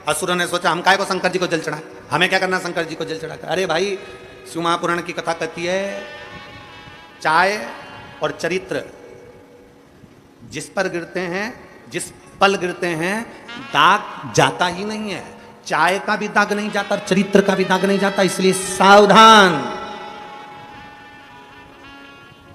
असुरों ने सोचा हम काय को शंकर जी को जल चढ़ाए, हमें क्या करना शंकर जी को जल चढ़ाकर। अरे भाई, शिव महापुराण की कथा कहती है चाय और चरित्र जिस पर गिरते हैं, जिस पल गिरते हैं, दाग जाता ही नहीं है। चाय का भी दाग नहीं जाता, चरित्र का भी दाग नहीं जाता। इसलिए सावधान,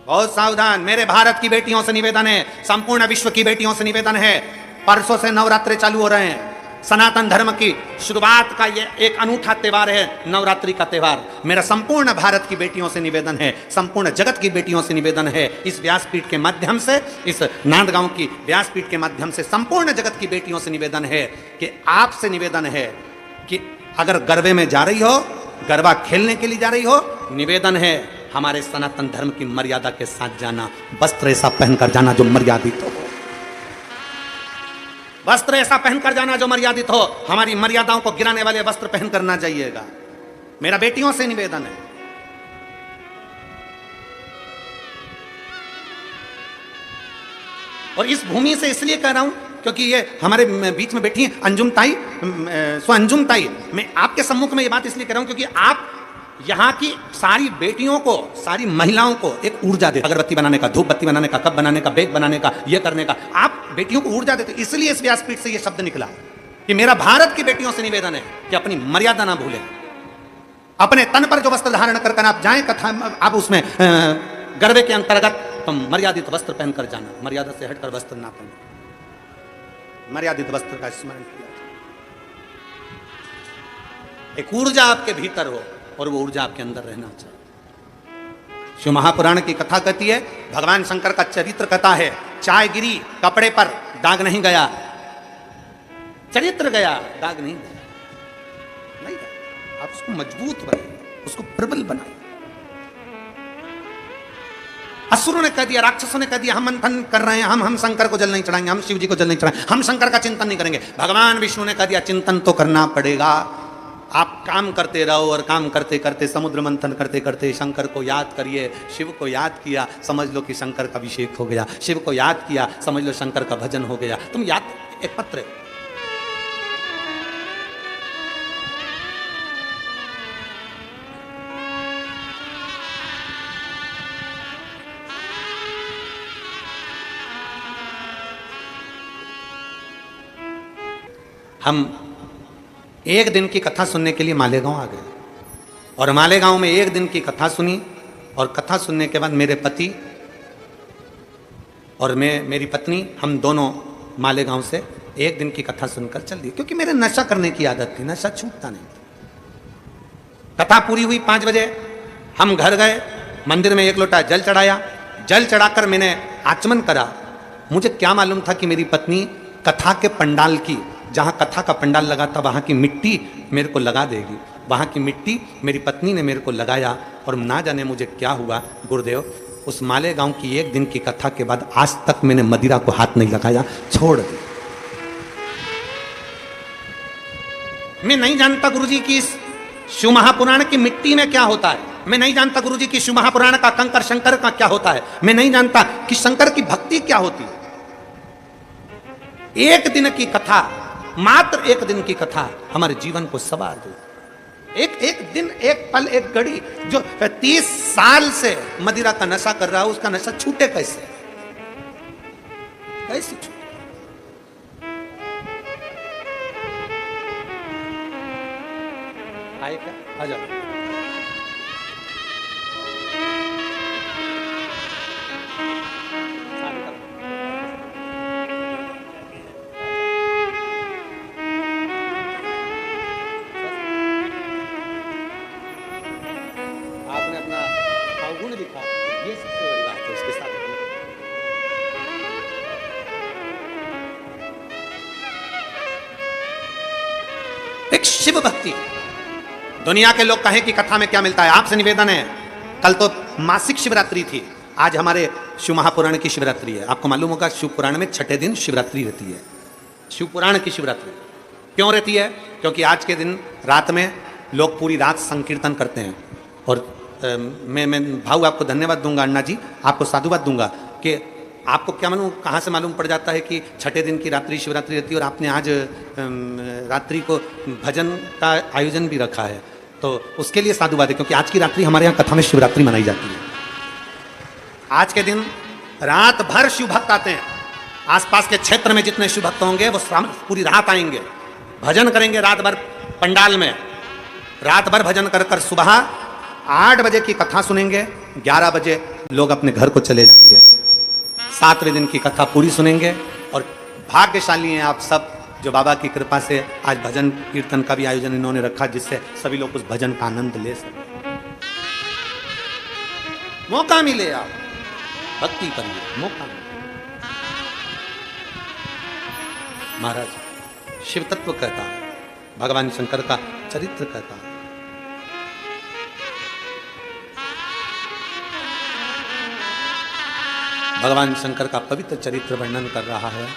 बहुत सावधान। मेरे भारत की बेटियों से निवेदन है, संपूर्ण विश्व की बेटियों से निवेदन है। परसों से नवरात्रि चालू हो रहे हैं। सनातन धर्म की शुरुआत का ये एक अनूठा त्यौहार है, नवरात्रि का त्यौहार। मेरा संपूर्ण भारत की बेटियों से निवेदन है, संपूर्ण जगत की बेटियों से निवेदन है, इस व्यासपीठ के माध्यम से, इस नांदगांव की व्यासपीठ के माध्यम से संपूर्ण जगत की बेटियों से निवेदन है कि आपसे निवेदन है कि अगर गरबे में जा रही हो, गरबा खेलने के लिए जा रही हो, निवेदन है हमारे सनातन धर्म की मर्यादा के साथ जाना। वस्त्र ऐसा पहनकर जाना जो मर्यादित हो, वस्त्र ऐसा पहनकर जाना जो मर्यादित हो। हमारी मर्यादाओं को गिराने वाले वस्त्र पहनकर ना जाइएगा। मेरा बेटियों से निवेदन है। और इस भूमि से इसलिए कह रहा हूं क्योंकि ये हमारे बीच में बैठी हैं अंजुम ताई, सो अंजुम ताई। मैं आपके सम्मुख में ये बात इसलिए कह रहा हूं क्योंकि आप यहाँ की सारी बेटियों को, सारी महिलाओं को एक ऊर्जा देते, अगरबत्ती बनाने का, धूप बत्ती बनाने का, कप बनाने का, बेग बनाने का, ये करने का, आप बेटियों को ऊर्जा देते। इसलिए इस व्यासपीठ से ये शब्द निकला कि मेरा भारत की बेटियों से निवेदन है कि अपनी मर्यादा ना भूलें। अपने तन पर जो वस्त्र धारण कर आप जाएं, कथा आप उसमें गरबे के अंतर्गत तो मर्यादित वस्त्र पहनकर जाना, मर्यादा से हटकर वस्त्र ना पहनना, मर्यादित वस्त्र का स्मरण किया। एक ऊर्जा आपके भीतर हो और वो ऊर्जा आपके अंदर रहना चाहिए। शिव महापुराण की कथा कहती है, भगवान शंकर का चरित्र कथा है। चाय गिरी कपड़े पर, दाग नहीं गया, चरित्र गया, दाग नहीं गया, नहीं गया। आप उसको मजबूत बनाइए, उसको प्रबल बनाइए। असुरों ने कह दिया, राक्षसों ने कह दिया, हम मंथन कर रहे हैं, हम शंकर को जल नहीं चढ़ाएंगे, हम शिव जी को जल नहीं चढ़ाएंगे, हम शंकर का चिंतन नहीं करेंगे। भगवान विष्णु ने कह दिया, चिंतन तो करना पड़ेगा। आप काम करते रहो और काम करते करते, समुद्र मंथन करते करते शंकर को याद करिए। शिव को याद किया, समझ लो कि शंकर का अभिषेक हो गया। शिव को याद किया, समझ लो शंकर का भजन हो गया। तुम याद, एक पत्र है, हम एक दिन की कथा सुनने के लिए मालेगांव आ गए और मालेगांव में एक दिन की कथा सुनी। और कथा सुनने के बाद मेरे पति और मेरी पत्नी, हम दोनों मालेगांव से एक दिन की कथा सुनकर चल दिए, क्योंकि मेरे नशा करने की आदत थी, नशा छूटता नहीं। कथा पूरी हुई 5 बजे, हम घर गए, मंदिर में 1 लोटा जल चढ़ाया। जल चढ़ाकर मैंने आचमन करा। मुझे क्या मालूम था कि मेरी पत्नी कथा के पंडाल की, जहाँ कथा का पंडाल लगा था, वहाँ की मिट्टी मेरे को लगा देगी। वहाँ की मिट्टी मेरी पत्नी ने मेरे को लगाया और ना जाने मुझे क्या हुआ गुरुदेव, उस मालेगांव की एक दिन की कथा के बाद आज तक मैंने मदिरा को हाथ नहीं लगाया, छोड़ दी। मैं नहीं जानता गुरुजी की इस शिव महापुराण की मिट्टी में क्या होता है। मैं नहीं जानता गुरुजी की शिव महापुराण का कंकर शंकर का क्या होता है। मैं नहीं जानता कि शंकर की भक्ति क्या होती है। एक दिन की कथा, मात्र एक दिन की कथा हमारे जीवन को संवार दे। एक दिन, एक पल, एक घड़ी, जो 30 साल से मदिरा का नशा कर रहा है, उसका नशा छूटे कैसे? कैसे छूटे? आए क्या? आ जाओ। एक शिव भक्ति। दुनिया के लोग कहें कि कथा में क्या मिलता है, आपसे निवेदन है, कल तो मासिक शिवरात्रि थी, आज हमारे शिव महापुराण की शिवरात्रि है। आपको मालूम होगा शिव पुराण में 6ठे दिन शिवरात्रि रहती है। शिव पुराण की शिवरात्रि क्यों रहती है? क्योंकि आज के दिन रात में लोग पूरी रात संकीर्तन करते हैं। और मैं भाऊ आपको धन्यवाद दूंगा, अन्ना जी आपको साधुवाद दूंगा कि आपको क्या मालूम, कहाँ से मालूम पड़ जाता है कि 6ठे दिन की रात्रि शिवरात्रि रहती है और आपने आज रात्रि को भजन का आयोजन भी रखा है, तो उसके लिए साधुवाद है। क्योंकि आज की रात्रि हमारे यहाँ कथा में शिवरात्रि मनाई जाती है। आज के दिन रात भर शिव भक्त आते हैं। आसपास के क्षेत्र में जितने शिव भक्त होंगे वो पूरी रात आएंगे, भजन करेंगे रात भर पंडाल में। रात भर भजन कर कर सुबह 8 बजे की कथा सुनेंगे, 11 बजे लोग अपने घर को चले जाएंगे। 7वें दिन की कथा पूरी सुनेंगे। और भाग्यशाली हैं आप सब जो बाबा की कृपा से आज भजन कीर्तन का भी आयोजन इन्होंने रखा, जिससे सभी लोग उस भजन का आनंद ले सकें। मौका मिले आप भक्ति करिए, मौका मिले। महाराज शिव तत्व कहता है, भगवान शंकर का चरित्र कहता है। भगवान शंकर का पवित्र चरित्र वर्णन कर रहा है।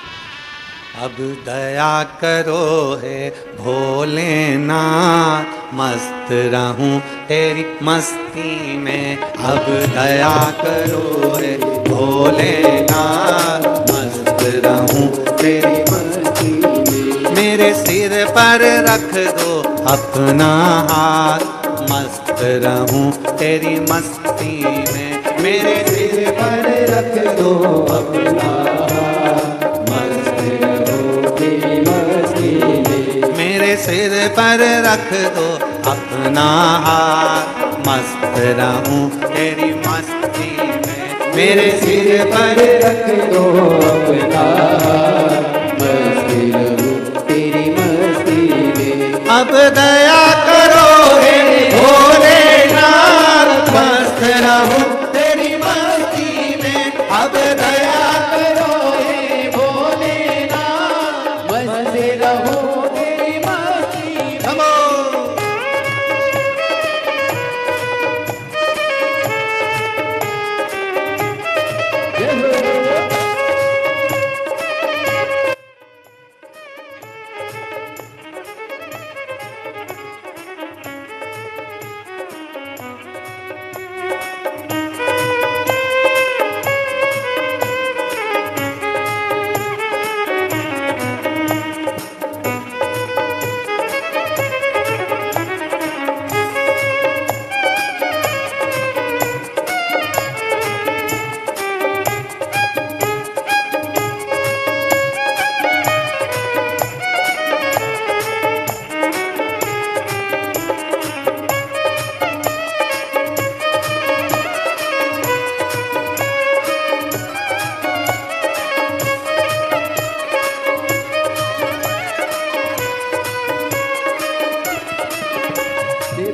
अब दया करो हे भोलेनाथ, मस्त रहूं तेरी मस्ती में। अब दया करो हे भोलेनाथ, मस्त रहूं तेरी मस्ती में। मेरे सिर पर रख दो अपना हाथ, मस्त रहूं तेरी मस्ती में। मेरे सिर पर रख दो अपना हाथ, मस्त रहूं तेरी मस्ती में। मेरे सिर पर रख दो अपना हाथ, मस्त रहूं तेरी मस्ती में। मेरे सिर पर रख दो अपना हाथ, मस्त रहूं तेरी मस्ती में। अब दया करो हे भोलेनाथ, मस्त रहूं तेरी मस्ती में। अब दया करो हे भोलेनाथ, मस्त रहूं तेरी मस्ती में।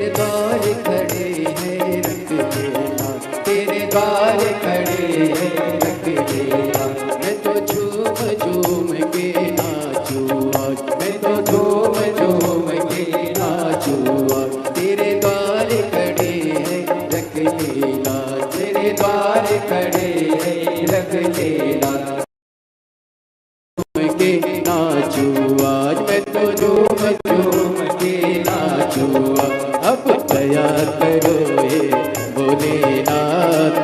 तेरे द्वार खड़े हैं रख लेना, तेरे द्वार खड़े हैं रख लेना। मैं तो झूम झूम के नाचूं आज, मैं तो झूम झूम के नाचूं आज। तेरे द्वार खड़े हैं रख लेना, तेरे द्वार खड़े हैं रख लेना। के नाचूं आज, मैं तो झूम झूम के नाचूं आज। अब दया करो हे भोलेनाथ,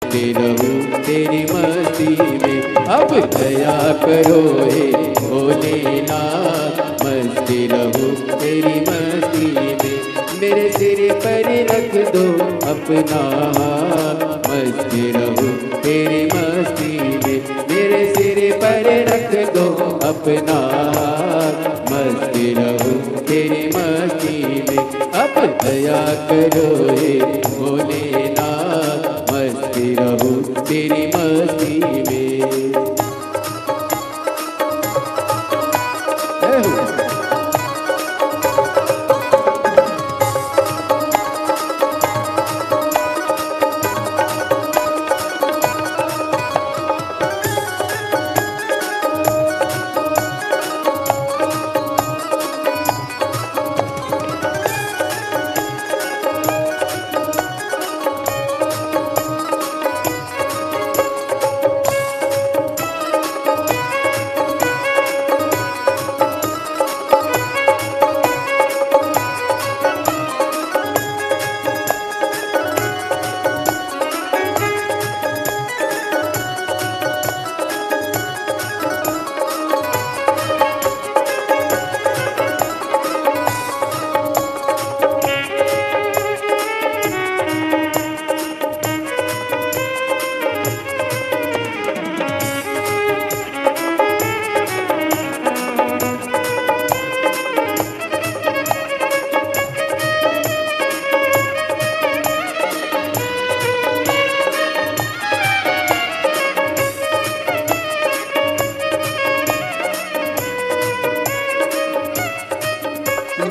मस्ती रहूं तेरी मस्ती में। अब दया करो हे भोलेनाथ, मस्ती रहूं तेरी मस्ती में। मेरे सिर पर रख दो अपना हाथ, मस्ती रहूं तेरी मस्ती में। मेरे सिर पर रख दो अपना हाथ, मस्ती रहूं तेरी मस्ती में। अब दया करो हे भोलेनाथ, मस्ती रहूं तेरी मस्ती में।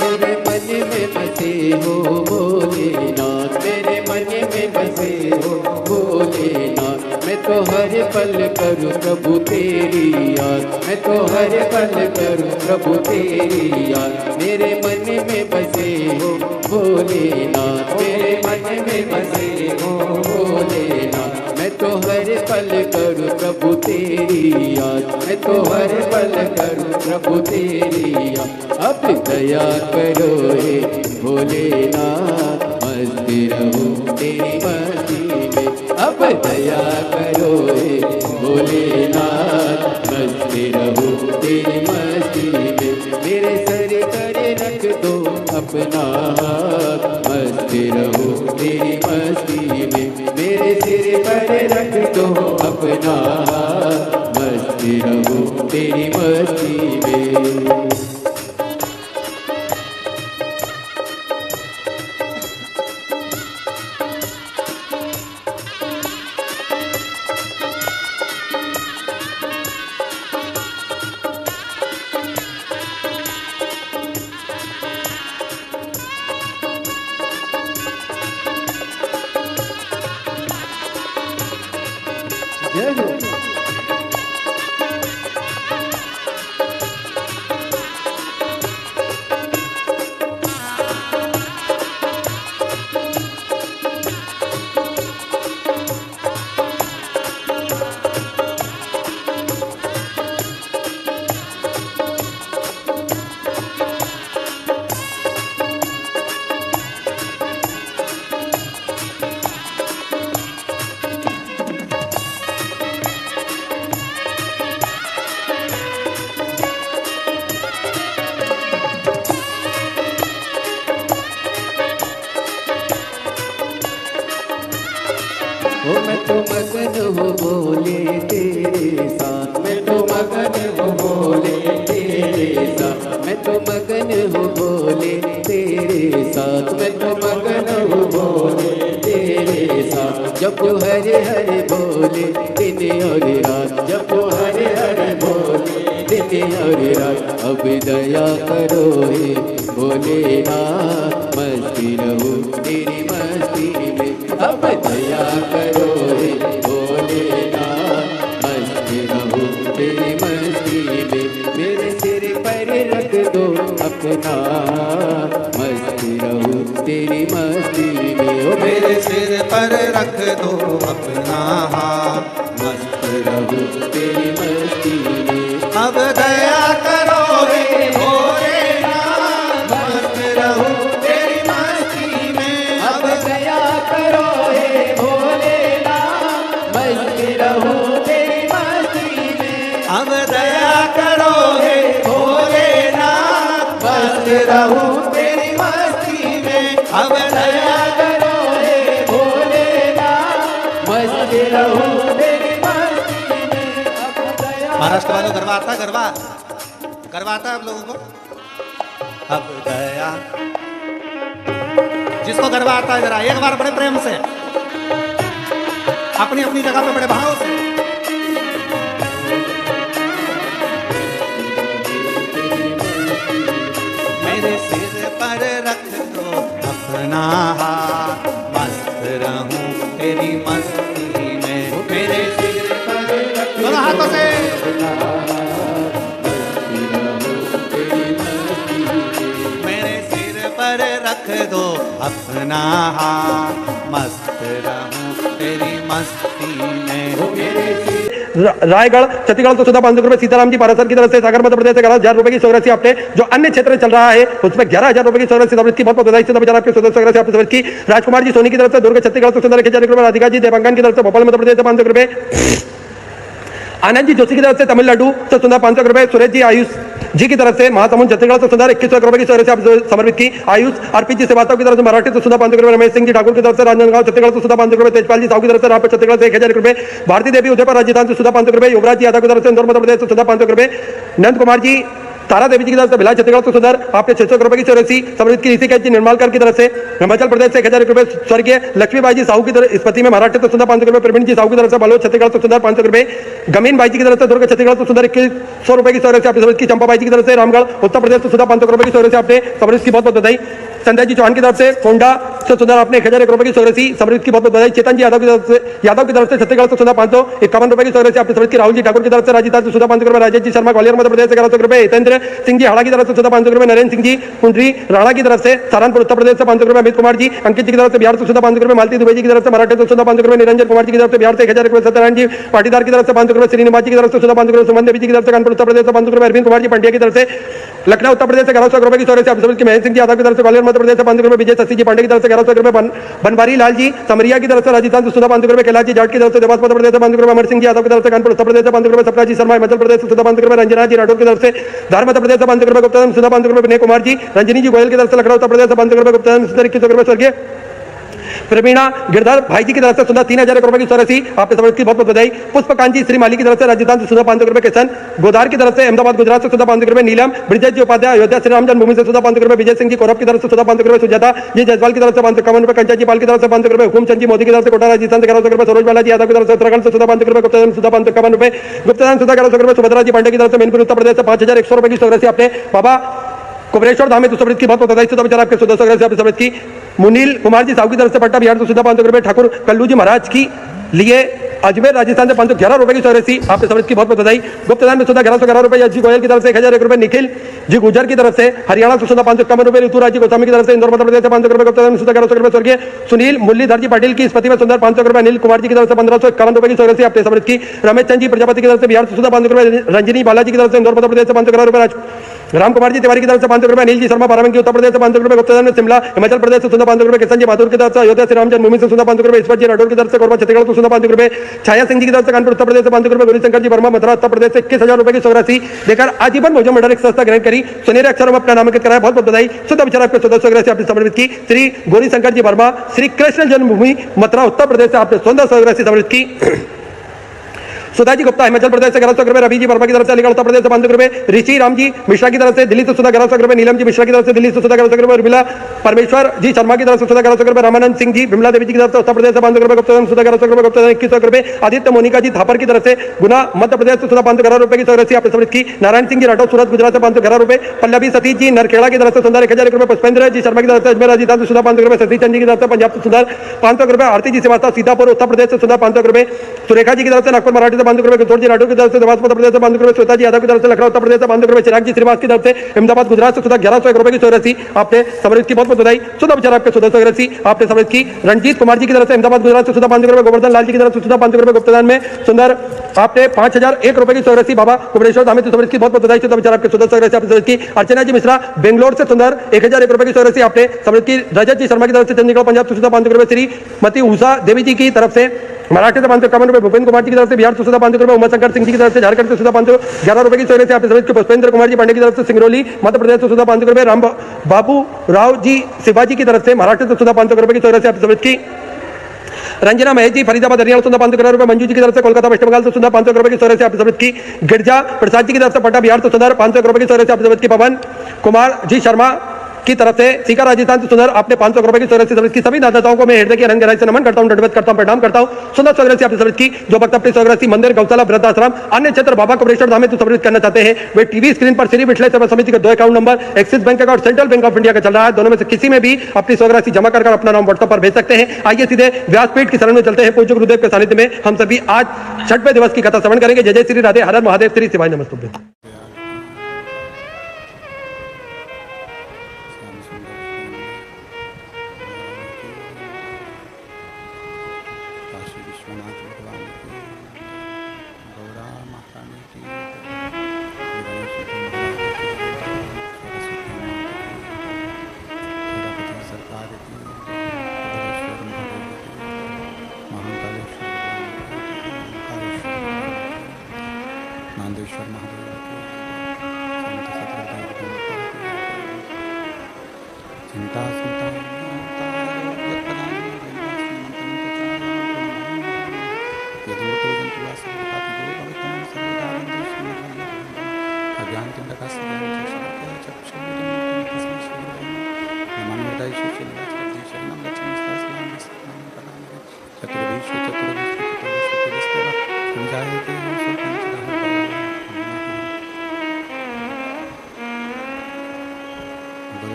मेरे मन में बसे हो भोलेनाथ, मेरे मन में बसे हो भोलेनाथ। मैं तो हर पल करूँ प्रभु तेरी याद, मैं तो हर पल करूँ प्रभु तेरी याद। मेरे मन में बसे हो भोलेनाथ, मेरे मन में बसे हो भोलेनाथ। मैं तो हर पल करूँ प्रभु तेरी याद, मैं तो हर पल करूँ प्रभु तेरी याद। अब दया करो हे भोलेनाथ, मस्ती रहूं तेरी मस्ती में। अब दया करो हे भोलेनाथ, मस्ती रहूं तेरी मस्ती में। मेरे सर पर रख दो अपना हाथ, मस्ती रहूं तेरी मस्ती में। मेरे सिर पर रख दो अपना हाथ, मस्ती रहूं तेरी मस्ती में। जय हो। मैं तो मगन हूँ बोले तेरे साथ, मैं तो मगन हूँ बोले तेरे साथ। मैं तो मगन हूँ बोले तेरे साथ, मैं तो मगन हूँ बोले तेरे साथ। जब तो हरे हरे बोले दिन और रात, जब तो हरे हरे बोले दिन और रात। अब दया करो हे भोलेनाथ मस्ती रहूं तेरी मस्ती में। अब दया करो रे भोलेनाथ मस्ती रहूं तेरी मस्ती में। मेरे सिर पर रख दो अपना मस्ती रहूं तेरी मस्ती में। ओ मेरे सिर पर रख दो अपना हाथ, मस्त रहूं तेरी मस्ती में। अब दया करो हे भोलेनाथ, मस्त रहूं तेरी मस्ती में। अब दया करो हे भोलेनाथ मस्त रहूं तेरी मस्ती में। अब दया करो हे भोलेनाथ, मस्त रहूं तेरी मस्ती में। अब दया करो हे भोलेनाथ मस्त रहूं तेरी मस्ती में। अब दया महाराष्ट्र वालों गरबा आता है, गरबा आता है आप लोगों को। अब दया, जिसको गरबा आता है जरा एक बार बड़े प्रेम से अपनी अपनी जगह पे बड़े भाव से। मेरे सिर पर रख दो अपना हाथ, मस्त रहूं तेरी मस्ती में। मेरे सिर पर दोनों हाथों से मेरे सिर पर रख दो अपना हाथ, मस्त रहूं तेरी मस्ती में। रायगढ़ छत्तीसगढ़ तो सुधा 500 रुपए, सीताराम जी पारासर की तरफ से, सागर मध्य प्रदेश से 11,000 रुपए की सौरसी आपने जो अन्य क्षेत्र में चल रहा है उसमें 11,000 रुपए की सौरसी की बहुत बधाई से आपके सदस्य आपने की। राजकुमार जी सोनी की तरफ से दुर्ग छत्तीसगढ़ तो सुंदर 1,000 रुपए, राधिका जी देवांगन की तरफ से भोपाल मध्य प्रदेश से 500 रुपए, आनंद जी जोशी की तरफ से तमिलनाडु से सुंदर 500 रुपए, सुरेश जी आयुष जी की तरफ से महासमुंद छत्तीसगढ़ से सुंदर 21 रुपए की सौरसी आप समर्पित की। आयुष आरपी जी श्रीवास्तव की तरफ से मराठी से सुंदर 500 रुपए, रमेश सिंह जी ठाकुर की तरफ से राजनांदगांव छत्तीसगढ़ से सुंदर 500 रुपए, तेजपाल जी साहू की तरफ से रामपुर छत्तीसगढ़ से 1,000 रुपए, भारती देवी उदयपुर राजस्थान से सुंदर 500 रुपए, युवराज जी यादव की तरफ से इंदौर मध्य प्रदेश से सुंदर 500 रुपए, नंद कुमार जी तारा देवी जी की तरफ से भिलाई छत्तीसगढ़ तो सुंदर आपके 600 रुपए की सौरसी समृद्ध की। ऋषिकेश जी निर्मालकर की तरफ से हिमाचल प्रदेश से 1,000 रुपए, स्वर्गीय लक्ष्मीबाई जी साहू की तरफ स्पति में महाराष्ट्र तो सुंदर 500 रुपए, प्रवीण जी साहू की तरफ से बालोद छत्तीसगढ़ तो सुंदर 500 रुपए, गमीन बाई जी की तरफ से दुर्ग छत्तीसगढ़ तो सुंदर 2100 रुपए की सौरसी आपने समृद्ध की। चंपाबाई जी की तरफ से रामगढ़ उत्तर प्रदेश तो सुंदर 500 रुपए की सौरसी आपने समृद्ध की बहुत बहुत बधाई। संजय जी चौहान की तरफ से कोंडा से सुंदर आपने 1,001 रुपए की सौरसी समृद्ध की बहुत बहुत बधाई। चेतन जी यादव की तरफ से छत्तीसगढ़ तो सुंदर 551 रुपए की सौरसी आपने समृद्ध की। राहुल जी ठाकुर की तरफ से राजस्थान से सुंदर 500 रुपए, राजेश जी शर्मा ग्वालियर मध्य प्रदेश से 1100 रुपए, हितेंद्र सिंह जी हाड़ा की तरफ से सुंदर 500 रुपए, नरेंद्र सिंह जी कुंडरी राणा की तरफ से सहारनपुर उत्तर प्रदेश से 500 रुपए, अमित कुमार जी अंकित जी की तरफ से बिहार से सुंदर 500 रुपए, मालती दुबे जी की तरफ से मराठा से सुंदर 500 रुपए, निरंजन कुमार जी की तरफ से बिहार से 1,000 रुपए, सत्यनारायण जी पाटीदार की तरफ से 500 रुपए, श्रीनिवास जी की तरफ से सुंदर 500 रुपए, सुमन देवी जी की तरफ से कानपुर उत्तर प्रदेश से 500 रुपए, अरविंद कुमार जी पंड्या की तरफ से लखनऊ उत्तर प्रदेश से 1100 रुपए की सौरसी आप समृद्ध की। महेंद्र सिंह जी यादव की तरफ से ग्वालियर मध्य प्रदेश से 500 रुपए, विजय शशि जी पांडे की तरफ से 1100 रुपए, बनवारी लाल जी समरिया की तरफ से राजस्थान से सुंदर 500 रुपए, कैलाश जी जाट की तरफ से देवास मध्य प्रदेश से 500 रुपए, अमर सिंह जी यादव की तरफ से कानपुर उत्तर प्रदेश से 500 रुपए, सपना जी शर्मा हिमाचल प्रदेश से सुंदर 500 रुपए, रंजना जी राठौर की तरफ से धार मध्य प्रदेश से 500 रुपए, गुप्ता सुंदर 500 रुपए, विनय कुमार जी रंजनी जी गोयल की तरफ से लखनऊ उत्तर प्रदेश से 500 रुपए, गुप्ता सुंदर 21 रुपए, स्वर्गीय प्रवीणा गिरधर भाई जी की तरफ से सुंदर 3,000 रुपए की सौरसी आपने समझ की बहुत बहुत बधाई। पुष्पकांत जी श्री माली की तरफ से राजस्थान से सुंदर 500 रुपए, किशन गोदार की तरफ से अहमदाबाद गुजरात से सुंदर 500 रुपए, नीलम ब्रिजेश जी उपाध्याय अयोध्या श्री राम जन्मभूमि से सुंदर 500 रुपए, विजय सिंह जी कौरव की तरफ से सुंदर 500 रुपए, सुजाता जी जयसवाल की तरफ से 551 रुपए, कंचा जी पाल की तरफ से 500 रुपए, हुकुम चंद जी मोदी की तरफ से कोटा राजस्थान से 1100 रुपए, सरोज बालाजी यादव की तरफ से उत्तराखंड से सुंदर 500 रुपए, गुप्ता सुंदर 551 रुपए, गुप्तान सुंदर 1100 रुपए, सुभद्रा जी पांडे की तरफ से मैनपुर उत्तर प्रदेश से 5,100 रुपए की सौरसी आपने। बाबा कुबरेश्वर धाम में समृद्ध की बहुत बधाई से विचार आपके सदस्य से समृद्ध की। मुनील कुमार जी साहू की तरफ से पट्टा बिहार से सुधा 500 रुपए, ठाकुर कल्लू जी महाराज की लिए अजमेर राजस्थान से 511 रुपए की सौरसी आपने समृद्ध की बहुत बधाई। गुप्तदान में सुधा 1111 रुपए, यश जी गोयल की तरफ से 1,001 रुपए, निखिल जी गुजर की तरफ से हरियाणा से सुधा 551 रुपए, ऋतुराज जी गोस्वामी की तरफ से इंदौर मध्य प्रदेश से 500 रुपए, गुप्तदान में सुधा 1100 रुपए, स्वर्गीय सुनील मुरलीधर जी पाटिल की स्पति में सुंदर 500 रुपए, अनिल कुमार जी की तरफ से 1551 रुपए की सौरसी आपने समृद्ध की। रमेश चंद जी प्रजापति की तरफ से बिहार से सुधा 500 रुपए, रंजनी बालाजी की तरफ से इंदौर मध्य प्रदेश से 511 रुपए, राम कुमार जी तिवारी की तरफ से 500 रुपए, अनिल जी शर्मा बाराबंकी उत्तर प्रदेश से 500 रुपए, गुप्तदान में शिमला हिमाचल प्रदेश से सुधा 500 रुपए, किशन जी बहादुर की तरफ से अयोध्या श्री राम जन्मभूमि से सुधा 500 रुपए, ईश्वर जी राठौर की तरफ से कोरबा छत्तीसगढ़ से सुधा 500 रुपए, छाया सिंह जी की तरफ से कानपुर उत्तर प्रदेश से 500 रुपए, गौरीशंकर जी वर्मा मथुरा उत्तर प्रदेश से 21,000 रुपए की सौरासी देकर आजीवन भोजन मंडल एक संस्था ग्रहण करी, सुनहरे अक्षरों में अपना नामांकित कराया। बहुत बहुत बधाई। शुद्ध विचार आपके सदस्य से आपने समर्पित की। श्री गौरीशंकर जी वर्मा श्री कृष्ण जन्मभूमि मथुरा उत्तर प्रदेश से आपने सुंदर सौरासी समर्पित की। सुधा जी गुप्ता हिमाचल प्रदेश से 1100 रुपए, रवि जी वर्मा की तरफ से अलीगढ़ उत्तर प्रदेश से 500 रुपए, ऋषि राम जी मिश्रा की तरफ से दिल्ली से सुधा 1100 रुपए, नीलम जी मिश्रा की तरफ से दिल्ली से सुधा 1100 रुपए, उर्मिला परमेश्वर जी शर्मा की तरफ से सुधा 1100 रुपए, रामानंद सिंह जी विमला देवी जी की तरफ से उत्तर प्रदेश से 500 रुपए, गुप्ता सुधा 1100 रुपए, गुप्ता 2100 रुपए, आदित्य मोनिका जी थापर की तरफ से गुना मध्य प्रदेश से सुधा 511 रुपए की राशि आपने समृद्ध की, नारायण सिंह जी राठौर सूरत गुजरात से 511 रुपए, पल्लवी सतीश जी नरखेड़ा की तरफ से सुंदर 1000 रुपए, पुष्पेंद्र जी शर्मा की तरफ से अजमेर राजस्थान से सुधा 500 रुपए, सतीश चंद जी की तरफ से पंजाब से सुधा 500 रुपए, आरती जी श्रीवास्तव सीतापुर उत्तर प्रदेश से सुधा 500 रुपए, सुरेखा जी की तरफ से नागपुर मराठी से 500 रुपए, किशोर जी राठौर की तरफ से देवास मध्य प्रदेश से 500 रुपए, श्वेता जी यादव की तरफ से लखनऊ उत्तर प्रदेश से 500 रुपए, चिराग जी श्रीवास की तरफ से अहमदाबाद गुजरात से सुधा 1101 रुपए की राशि आपने समृद्ध की, बहुत बहुत बधाई। सुधा विचार आपके सुधा राशि आपने समृद्ध की। रणजीत कुमार जी की तरफ से अहमदाबाद गुजरात से सुधा 500 रुपए, गोवर्धन लाल जी की तरफ से सुधा 500 रुपए, गुप्तदान में सुंदर आपने 5001 रुपए की राशि बाबा कुबरेश्वर धामी से समृद्ध की, बहुत बहुत बधाई। सुधा विचार आपके सुधा राशि आपने समृद्ध की। अर्चना जी मिश्रा बेंगलोर से सुंदर 1001 रुपए की राशि आपने समृद्ध की। रजत जी शर्मा की तरफ से चंडीगढ़ पंजाब से सुधा 500 रुपए, श्रीमती उषा देवी जी की तरफ से मराठी से 551 रुपए, भूपेंद्र कुमार जी की तरफ से बिहार से सुधा 500 रुपए, उमाशंकर सिंह जी की तरफ से झारखंड से सुधा 511 रुपए की राशि आपने समृद्ध की। पुष्पेंद्र कुमार जी पांडे की तरफ से सिंगरौली मध्य प्रदेश से सुधा 500 रुपए, राम बाबू राव जी शिवाजी की तरफ से महाराष्ट्र से सुधा 500 रुपए की राशि आपने समृद्ध की। रंजना महेश जी फरीदाबाद हरियाणा सुधा 500 रुपए, मंजू जी की तरफ से कोलकाता वेस्ट बंगाल से सुधा 500 रुपए की राशि आपने समृद्ध की। गिरजा प्रसाद जी की तरफ से पटना बिहार से सुधा 500 रुपए की राशि आपने समृद्ध की। पवन कुमार जी शर्मा की तरफ से सीकर राजस्थान से सुंदर आपने 500 रुपए की राशि समृद्ध की। सभी दाताओं को मैं हृदय की अनंत गहराई से नमन करता हूं, दंडवत करता हूं, प्रणाम करता हूं। सुंदर स्वराशि आपने समृद्ध की। जो भक्त अपनी स्वराशि मंदिर गौशाला वृद्धाश्रम अन्य क्षेत्र बाबा कुबरेश्वर धाम में समृद्ध करना चाहते हैं वे टीवी स्क्रीन पर श्री विठलेश्वर सेवा समिति का 2 account number axis bank account central bank of India का चल रहा है, दोनों में से किसी में भी अपनी स्वराशि जमा कर अपना नाम व्हाट्सएप पर भेज सकते हैं। आइए सीधे व्यासपीठ की शरण में चलते हैं। पूज्य गुरुदेव के सानिध्य में हम सभी आज 6वें दिवस की कथा श्रवण करेंगे। जय जय श्री राधे, हर हर महादेव, श्री शिवाय नमस्तुभ्यं। काशी विश्वनाथ भगवान की, गौरा महारानी की, गणेश जी महाराज की, सरस्वती माता की, तिरुपति सरकार की, सिद्धेश्वर महादेव की, महाकालेश्वर भगवान की, ओंकारेश्वर नांदेश्वर महादेव की, संत सतगुरुदेव की, चिंता चिंता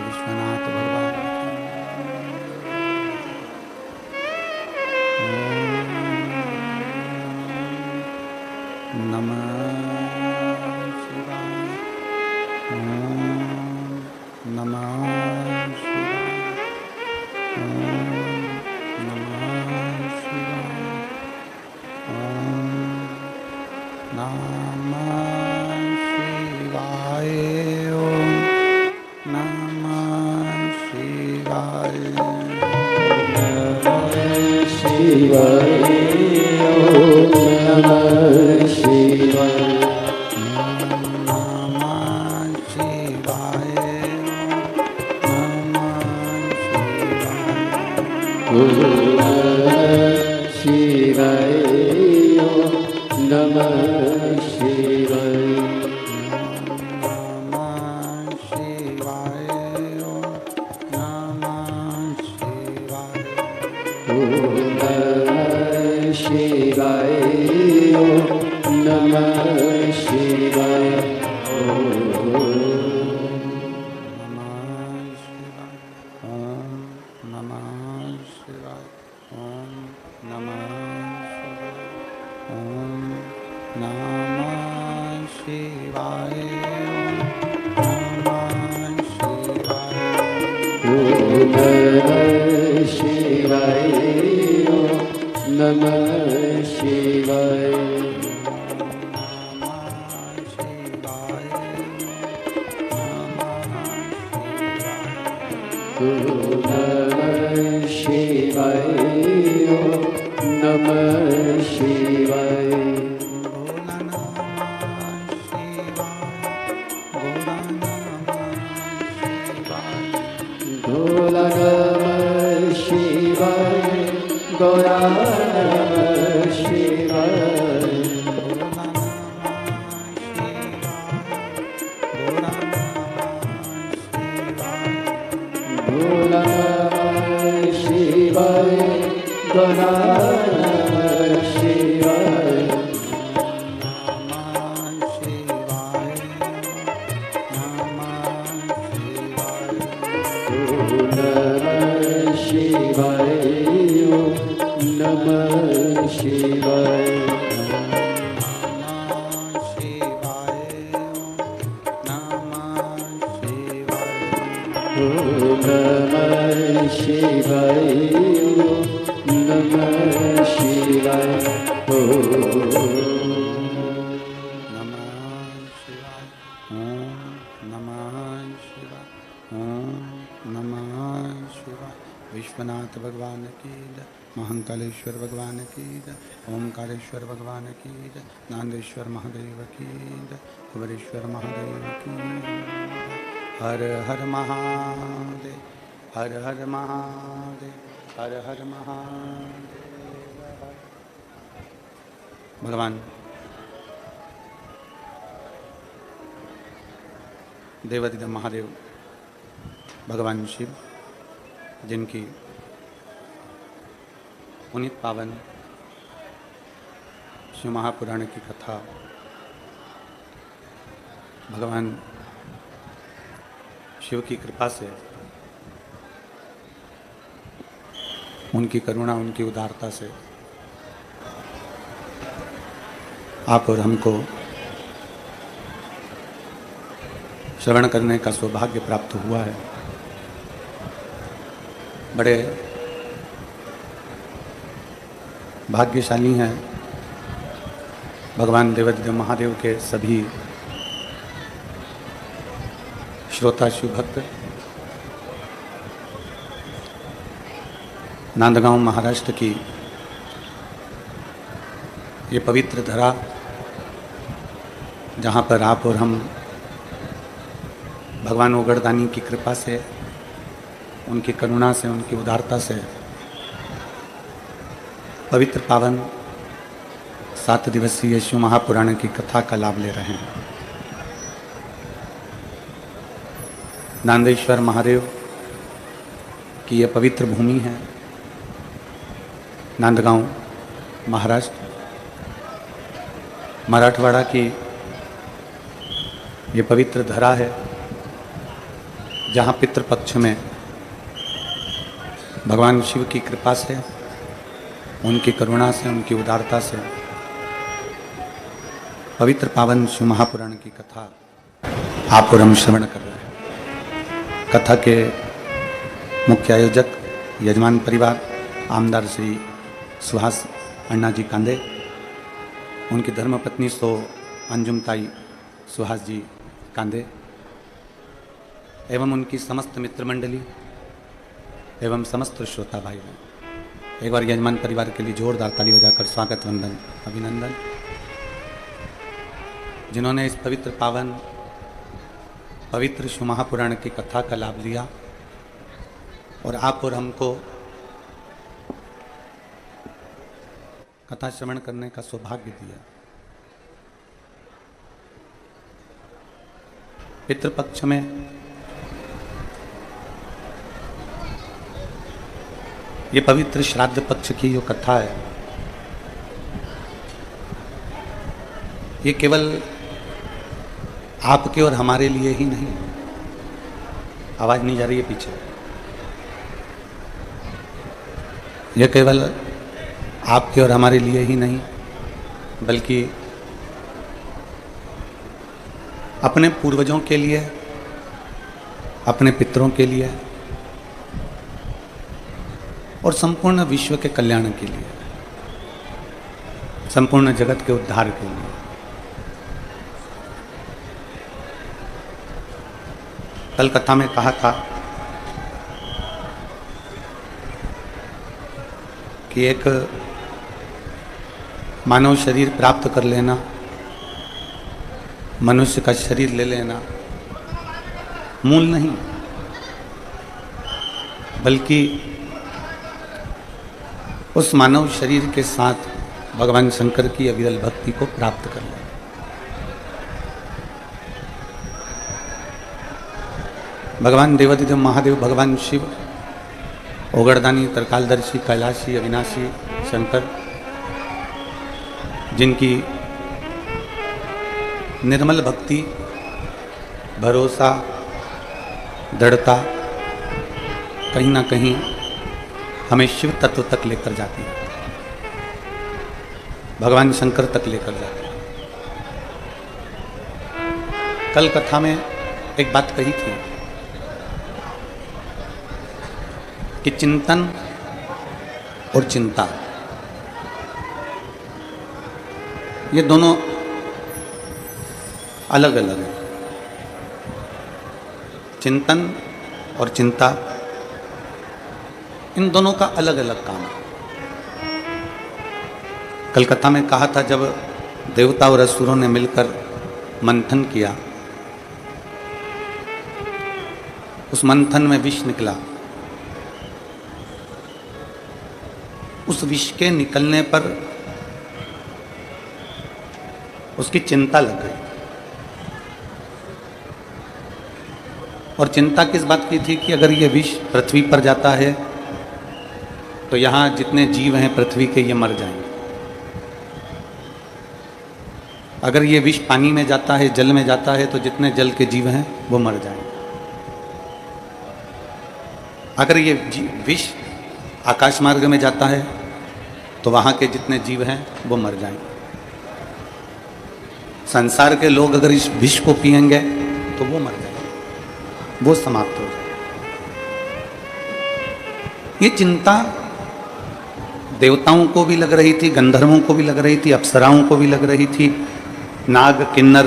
विश्वनाथ भगवान नमः शिवाय, नमः शिवाय, नमः शिवाय, नमः शिवाय, नमः शिवाय, शिवाय नमः शिवाय, नमः शिवाय, नमः शिवाय, नमः शिवाय, नमः शिवाय, नमः शिवाय, नमः शिवाय, नमः शिवाय, नमः शिवाय, नमः शिवाय, नमः शिवाय, भोला नमः शिवाय, गौरा नमः शिवाय, भोला शिवाय गणा शिवाय नमः शिवाय नमः शिवाय नमः शिवाय नमः शिवाय नमः शिवाय नमः शिवाय विश्वनाथ भगवान की जय, महाकालेश्वर भगवान की जय, ओमकारेश्वर भगवान की जय, नांदेश्वर महादेव की जय, कुबेरेश्वर महादेव की जय। हर हर महादेव, हर हर महादेव, हर हर महादेव। भगवान देवाधिदेव महादेव भगवान शिव, जिनकी पुनीत पावन शिव महापुराण की कथा भगवान शिव की कृपा से, उनकी करुणा, उनकी उदारता से आप और हमको श्रवण करने का सौभाग्य प्राप्त हुआ है। बड़े भाग्यशाली हैं भगवान देवाधिदेव महादेव के सभी श्रोता शिव भक्त। नांदगांव महाराष्ट्र की ये पवित्र धरा, जहाँ पर आप और हम भगवान ओगड़दानी की कृपा से, उनकी करुणा से, उनकी उदारता से पवित्र पावन 7 दिवसीय शिव महापुराण की कथा का लाभ ले रहे हैं। नांदेश्वर महादेव की यह पवित्र भूमि है, नांदगांव महाराष्ट्र, मराठवाड़ा की ये पवित्र धरा है, जहाँ पितृपक्ष में भगवान शिव की कृपा से, उनकी करुणा से, उनकी उदारता से पवित्र पावन शिव महापुराण की कथा आप और हम श्रवण कर रहे हैं। कथा के मुख्य आयोजक यजमान परिवार आमदार श्री सुहास अन्ना जी कांदे, उनकी धर्मपत्नी सो अंजुमताई सुहास जी कांदे एवं उनकी समस्त मित्र मंडली एवं समस्त श्रोता भाई बहन, एक बार यजमान परिवार के लिए जोरदार ताली बजाकर स्वागत, वंदन, अभिनंदन। जिन्होंने इस पवित्र पावन पवित्र शिव महापुराण की कथा का लाभ लिया और आप और हमको कथा श्रवण करने का सौभाग्य दिया। पितृपक्ष में ये पवित्र श्राद्ध पक्ष की जो कथा है, ये केवल आपके और हमारे लिए ही नहीं, आवाज नहीं जा रही है पीछे, यह केवल आपके और हमारे लिए ही नहीं, बल्कि अपने पूर्वजों के लिए, अपने पितरों के लिए और संपूर्ण विश्व के कल्याण के लिए, संपूर्ण जगत के उद्धार के लिए। कल कथा में कहा था कि एक मानव शरीर प्राप्त कर लेना, मनुष्य का शरीर ले लेना मूल नहीं, बल्कि उस मानव शरीर के साथ भगवान शंकर की अविरल भक्ति को प्राप्त कर लेना। भगवान देवादिदेव महादेव, भगवान शिव, ओगरदानी, तरकालदर्शी, कैलाशी, अविनाशी, शंकर, जिनकी निर्मल भक्ति, भरोसा, दृढ़ता कहीं ना कहीं हमें शिव तत्व तक लेकर जाती है, भगवान शंकर तक लेकर जाती है। कल कथा में एक बात कही थी कि चिंतन और चिंता, ये दोनों अलग अलग है। चिंतन और चिंता, इन दोनों का अलग अलग काम है। कल कथा में कहा था, जब देवता और असुरों ने मिलकर मंथन किया, उस मंथन में विष निकला। उस विष के निकलने पर उसकी चिंता लग गई। और चिंता किस बात की थी कि अगर ये विष पृथ्वी पर जाता है तो यहाँ जितने जीव हैं पृथ्वी के, ये मर जाएंगे। अगर ये विष पानी में जाता है, जल में जाता है, तो जितने जल के जीव हैं वो मर जाएंगे। अगर ये विष आकाश मार्ग में जाता है तो वहाँ के जितने जीव हैं वो मर जाएंगे। संसार के लोग अगर इस विष को पिएंगे तो वो मर जाएंगे, वो समाप्त हो जाएंगे। ये चिंता देवताओं को भी लग रही थी, गंधर्वों को भी लग रही थी, अप्सराओं को भी लग रही थी, नाग, किन्नर,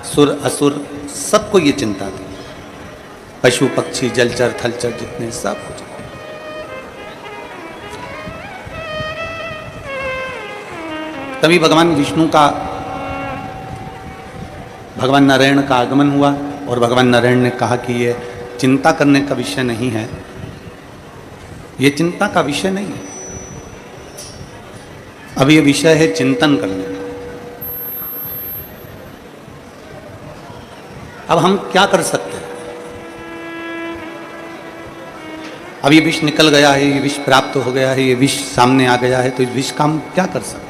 सुर, असुर, सबको ये चिंता थी। पशु, पक्षी, जलचर, थलचर, जितने, सब कुछ। तभी भगवान विष्णु का, भगवान नारायण का आगमन हुआ और भगवान नारायण ने कहा कि ये चिंता करने का विषय नहीं है, ये चिंता का विषय नहीं है, अब ये विषय है चिंतन करने का। अब हम क्या कर सकते हैं? अब ये विष निकल गया है, ये विष प्राप्त हो गया है, ये विष सामने आ गया है, तो इस विष का हम क्या कर सकते हैं?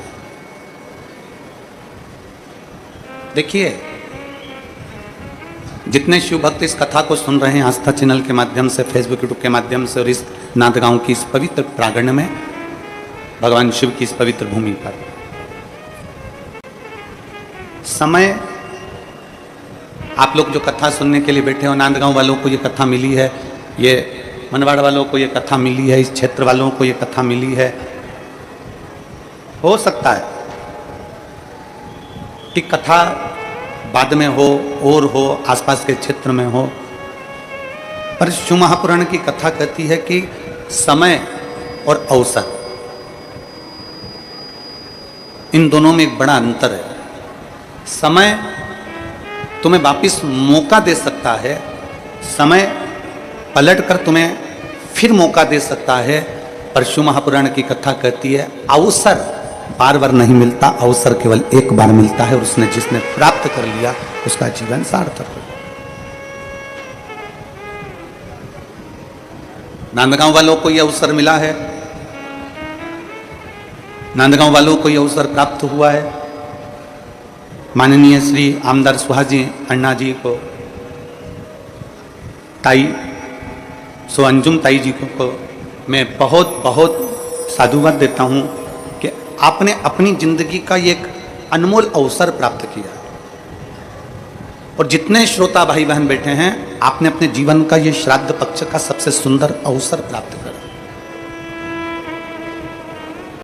देखिए, जितने शिव भक्त इस कथा को सुन रहे हैं आस्था चैनल के माध्यम से, फेसबुक, यूट्यूब के माध्यम से, और इस नांदगांव की इस पवित्र प्रांगण में, भगवान शिव की इस पवित्र भूमि पर, समय, आप लोग जो कथा सुनने के लिए बैठे हो, नांदगांव वालों को ये कथा मिली है, ये मनवाड़ वालों को ये कथा मिली है, इस क्षेत्र वालों को ये कथा मिली है। हो सकता है कि कथा बाद में हो और हो, आसपास के क्षेत्र में हो, पर शिव महापुराण की कथा कहती है कि समय और अवसर, इन दोनों में एक बड़ा अंतर है। समय तुम्हें वापिस मौका दे सकता है, समय पलटकर तुम्हें फिर मौका दे सकता है, पर शिव महापुराण की कथा कहती है अवसर बार बार नहीं मिलता, अवसर केवल एक बार मिलता है, और उसने जिसने प्राप्त कर लिया उसका जीवन सार्थक हो। नांदगांव वालों को यह अवसर मिला है, नांदगांव वालों को यह अवसर प्राप्त हुआ है। माननीय श्री आमदार सुहाजी अन्ना जी को, ताई सो अंजुम ताई जी को मैं बहुत बहुत साधुवाद देता हूँ कि आपने अपनी जिंदगी का एक अनमोल अवसर प्राप्त किया, और जितने श्रोता भाई बहन बैठे हैं, आपने अपने जीवन का ये श्राद्ध पक्ष का सबसे सुंदर अवसर प्राप्त किया।